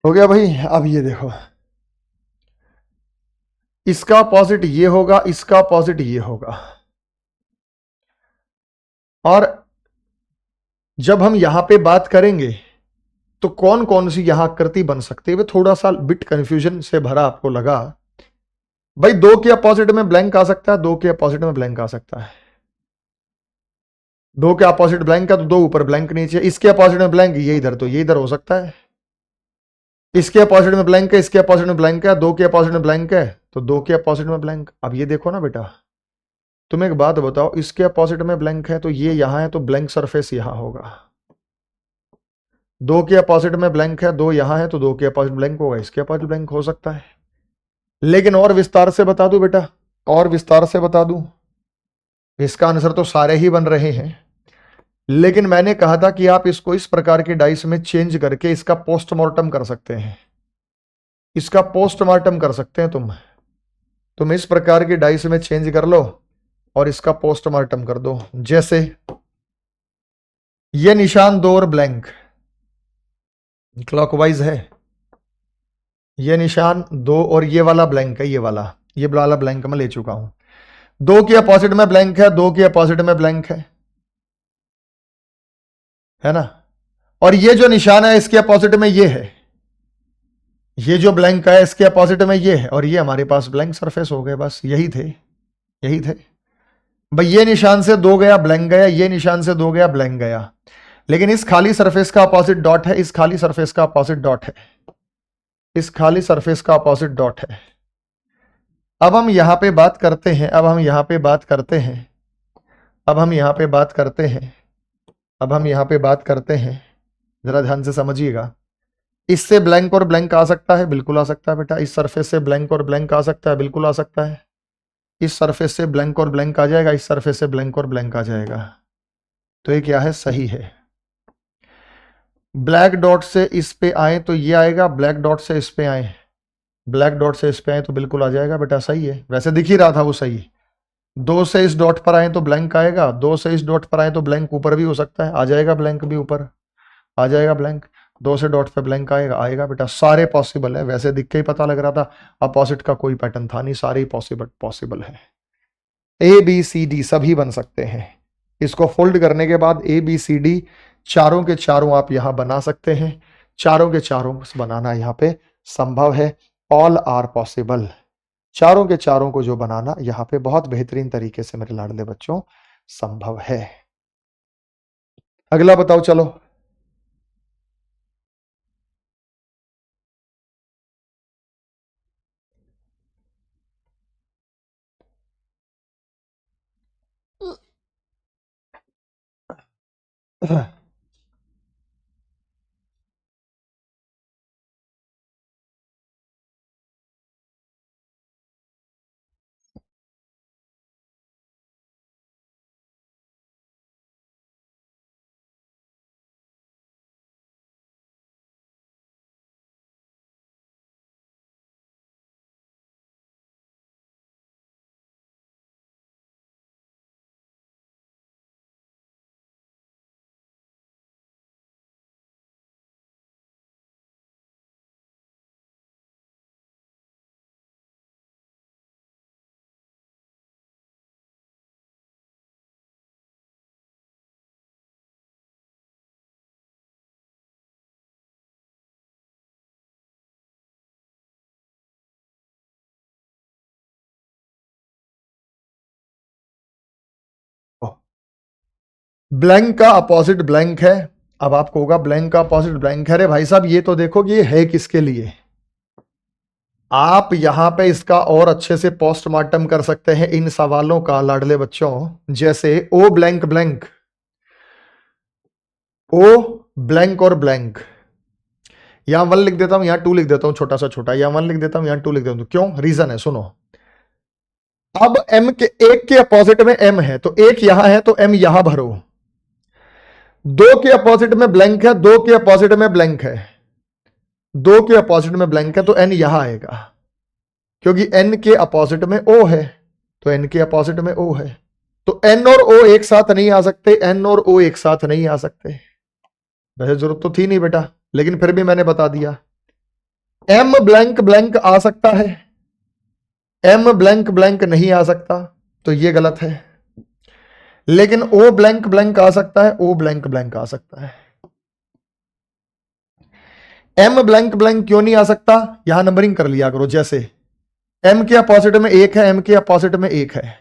हो गया भाई। अब ये देखो, इसका अपोजिट ये होगा, इसका अपोजिट ये होगा, और जब हम यहां पे बात करेंगे तो कौन कौन सी यहां आकृति बन सकती है। थोड़ा सा बिट कंफ्यूजन से भरा आपको लगा भाई, 2 के अपोजिट में ब्लैंक आ सकता है, 2 के अपोजिट में ब्लैंक आ सकता है। दो के अपोजिट ब्लैंक है तो दो ऊपर ब्लैंक नीचे, इसके अपोजिट में ब्लैंक ये इधर, तो ये इधर हो सकता है। इसके अपोजिट में ब्लैंक है, इसके अपोजिट में ब्लैंक है, दो के अपोजिट में ब्लैंक है तो दो के अपोजिट में ब्लैंक। अब ये देखो ना बेटा, तुम एक बात बताओ, इसके अपोजिट में ब्लैंक है तो ये यहां है तो ब्लैंक सरफेस यहां होगा। दो के अपोजिट में ब्लैंक है, दो यहां है तो दो के अपोजिट ब्लैंक होगा, इसके अपोजिट ब्लैंक हो सकता है। लेकिन और विस्तार से बता दूं बेटा, और विस्तार से बता दूं, इसका आंसर तो सारे ही बन रहे हैं, लेकिन मैंने कहा था कि आप इसको इस प्रकार के डाइस में चेंज करके इसका पोस्टमार्टम कर सकते हैं। इसका पोस्टमार्टम कर सकते हैं तुम इस प्रकार के डाइस में चेंज कर लो और इसका पोस्टमार्टम कर दो। जैसे ये निशान दो और ब्लैंक क्लॉकवाइज है, ये निशान दो और ये वाला ब्लैंक है, ये वाला ब्लैंक मैं ले चुका हूं। दो के अपोजिट में ब्लैंक है, दो के अपोजिट में ब्लैंक है ना। और ये जो निशान है इसके अपोजिट में ये है, ये जो ब्लैंक है इसके अपोजिट में ये है, और ये हमारे पास ब्लैंक सरफेस हो गए। बस यही थे भाई। ये निशान से दो गया ब्लैंक गया, ये निशान से दो गया ब्लैंक गया, लेकिन इस खाली सरफेस का अपोजिट डॉट है, इस खाली सरफेस का अपोजिट डॉट है, इस खाली सरफेस का अपोजिट डॉट है। अब हम यहां पे बात करते हैं, अब हम यहां पे बात करते हैं, जरा ध्यान से समझिएगा। इससे ब्लैंक और ब्लैंक आ सकता है, बिल्कुल आ सकता है बेटा। इस सरफेस से ब्लैंक और ब्लैंक आ सकता है, बिल्कुल आ सकता है। इस सरफेस से ब्लैंक और ब्लैंक आ जाएगा, इस सरफेस से ब्लैंक और ब्लैंक आ जाएगा। तो ये क्या है, सही है। ब्लैक डॉट से इस पे आए तो ये आएगा, ब्लैक डॉट से इस पे आए, ब्लैक डॉट से इस पे आए तो बिल्कुल आ जाएगा बेटा, सही है। वैसे दिख ही रहा था वो सही। दो से इस डॉट पर आए तो ब्लैंक आएगा, दो से इस डॉट पर आए तो ब्लैंक ऊपर भी हो सकता है, आ जाएगा ब्लैंक भी ऊपर, आ जाएगा ब्लैंक। दो से डॉट पे ब्लैंक आएगा बेटा, सारे पॉसिबल है। वैसे दिख के ही पता लग रहा था अपोजिट का कोई पैटर्न था नहीं, सारे ही पॉसिबल है। ए बी सी डी सभी बन सकते हैं। इसको फोल्ड करने के बाद ए बी सी डी चारों के चारों आप यहां बना सकते हैं, चारों के चारों बनाना यहां पे संभव है। ऑल आर पॉसिबल, चारों के चारों को जो बनाना यहां पे बहुत बेहतरीन तरीके से मेरे लाडले बच्चों संभव है। अगला बताओ चलो। ब्लैंक का अपोजिट ब्लैंक है। अब आपको होगा ब्लैंक का अपोजिट ब्लैंक है, अरे भाई साहब ये तो देखो कि ये है किसके लिए। आप यहां पे इसका और अच्छे से पोस्टमार्टम कर सकते हैं इन सवालों का लाडले बच्चों। जैसे ओ ब्लैंक ब्लैंक, ओ ब्लैंक और ब्लैंक, यहां 1 लिख देता हूं, यहां 2 लिख देता हूं, छोटा सा छोटा, यहां 1 लिख देता हूं, यहां 2 लिख देता हूं। क्यों, रीजन है, सुनो। अब एम के एक के अपोजिट में एम है तो एक यहां है तो एम यहां भरो। दो के अपोजिट में ब्लैंक है, दो के अपोजिट में ब्लैंक है, दो के अपोजिट में ब्लैंक है तो एन यहां आएगा, क्योंकि एन के अपोजिट में ओ है तो एन के अपोजिट में ओ है। तो एन और ओ एक साथ नहीं आ सकते, एन और ओ एक साथ नहीं आ सकते। वैसे जरूरत तो थी नहीं बेटा, लेकिन फिर भी मैंने बता दिया। एम ब्लैंक ब्लैंक आ सकता है, एम ब्लैंक ब्लैंक नहीं आ सकता, तो ये गलत है। लेकिन ओ ब्लैंक ब्लैंक आ सकता है, ओ ब्लैंक ब्लैंक आ सकता है। एम ब्लैंक ब्लैंक क्यों नहीं आ सकता, यहां नंबरिंग कर लिया करो। जैसे एम के अपोजिट में 1 है, एम के अपोजिट में 1 है,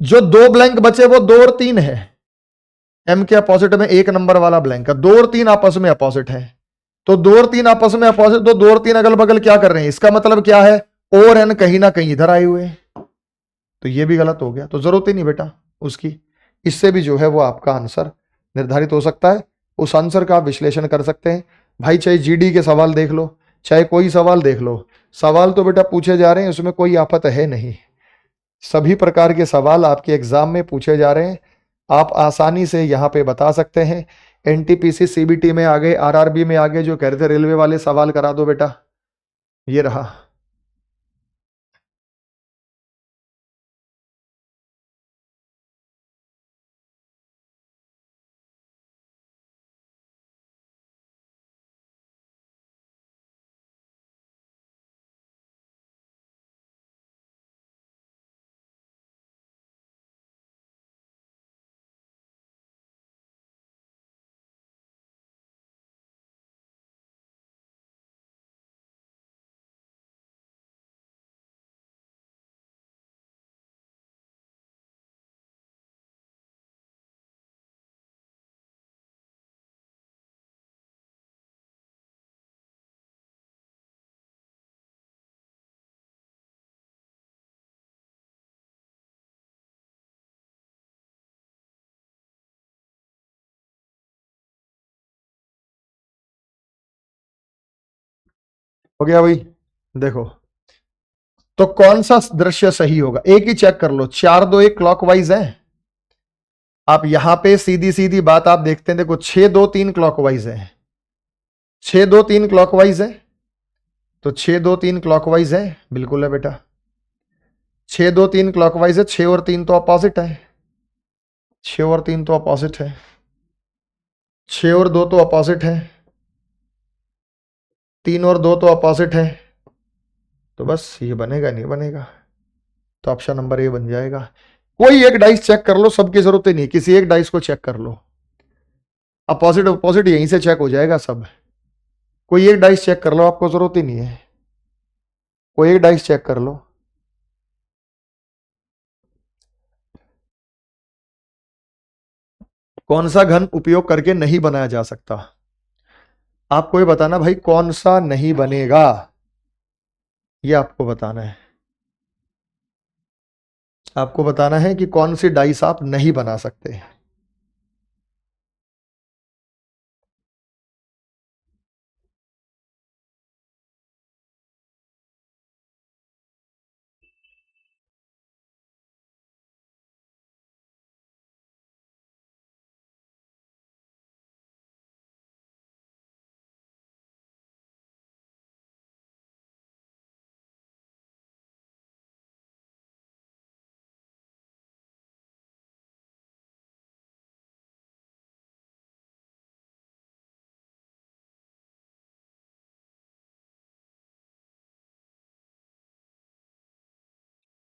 जो 2 ब्लैंक बचे वो 2 और 3 है, m के अपोजिट में एक नंबर वाला ब्लैंक है, 2 और 3 आपस में अपोजिट है, तो 2 और 3 आपस में अपोजिट, तो 2 और 3 अगल बगल क्या कर रहे हैं, इसका मतलब क्या है o और n कहीं ना कहीं इधर आए हुए हैं, तो ये भी गलत हो गया, तो जरूरत ही नहीं बेटा उसकी। इससे भी जो है वो आपका आंसर निर्धारित हो सकता है, उस आंसर का आप विश्लेषण कर सकते हैं भाई। चाहे जीडी के सवाल देख लो, चाहे कोई सवाल देख लो, सवाल तो बेटा पूछे जा रहे हैं, उसमें कोई आफत है नहीं, सभी प्रकार के सवाल आपके एग्जाम में पूछे जा रहे हैं, आप आसानी से यहाँ पे बता सकते हैं। एनटीपीसी सीबीटी में आगे, आरआरबी में आगे, जो कह रहे थे रेलवे वाले सवाल करा दो बेटा, ये रहा। हो गया भाई, देखो तो कौन सा दृश्य सही होगा, एक ही चेक कर लो, 4 2 1 क्लॉकवाइज है, आप यहां पे सीधी सीधी बात आप देखते हैं, देखो 6 2 3 क्लॉकवाइज है, 6 2 3 क्लॉकवाइज है, तो 6 2 3 क्लॉकवाइज है, बिल्कुल है बेटा, 6 2 3 क्लॉकवाइज है, 6 और 3 तो अपोजिट है, 6 और 3 तो अपोजिट है, 6 और 2 तो अपोजिट है, 3 और 2 तो अपोजिट है, तो बस ये बनेगा नहीं बनेगा, तो ऑप्शन नंबर ए बन जाएगा। कोई एक डाइस चेक कर लो, सबकी जरूरत ही नहीं, किसी एक डाइस को चेक कर लो, अपोजिट अपोजिट यहीं से चेक हो जाएगा सब, कोई एक डाइस चेक कर लो, आपको जरूरत ही नहीं है, कोई एक डाइस चेक कर लो। कौन सा घन उपयोग करके नहीं बनाया जा सकता, आपको ये बताना भाई कौन सा नहीं बनेगा, ये आपको बताना है, आपको बताना है कि कौन सी डाइस आप नहीं बना सकते।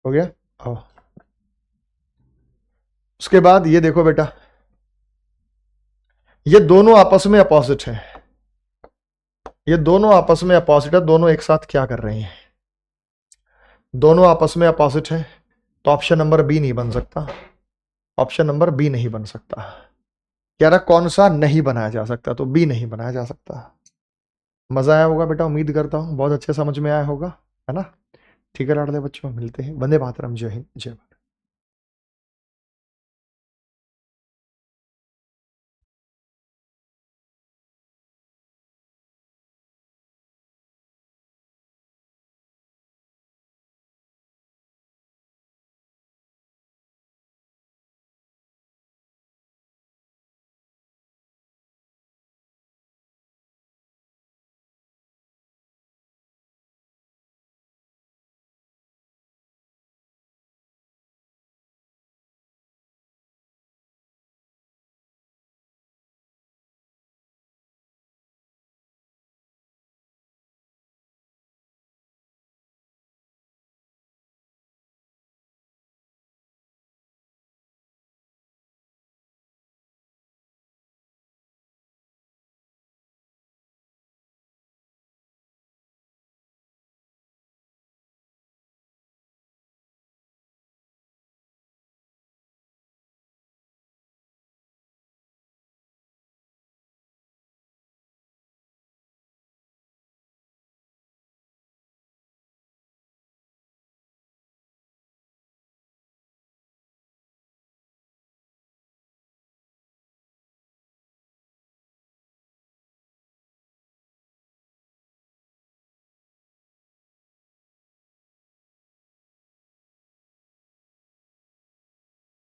हो गया, आओ उसके बाद ये देखो बेटा, ये दोनों आपस में अपोजिट है, ये दोनों आपस में अपोजिट है, दोनों एक साथ क्या कर रहे हैं, दोनों आपस में अपोजिट है, तो ऑप्शन नंबर बी नहीं बन सकता, ऑप्शन नंबर बी नहीं बन सकता। कह रहा कौन सा नहीं बनाया जा सकता, तो बी नहीं बनाया जा सकता। मजा आया होगा बेटा, उम्मीद करता हूं बहुत अच्छे समझ में आया होगा, है ना। ठीक है लाडले बच्चों, मिलते हैं, वंदे मातरम, जय हिंद जय भारत।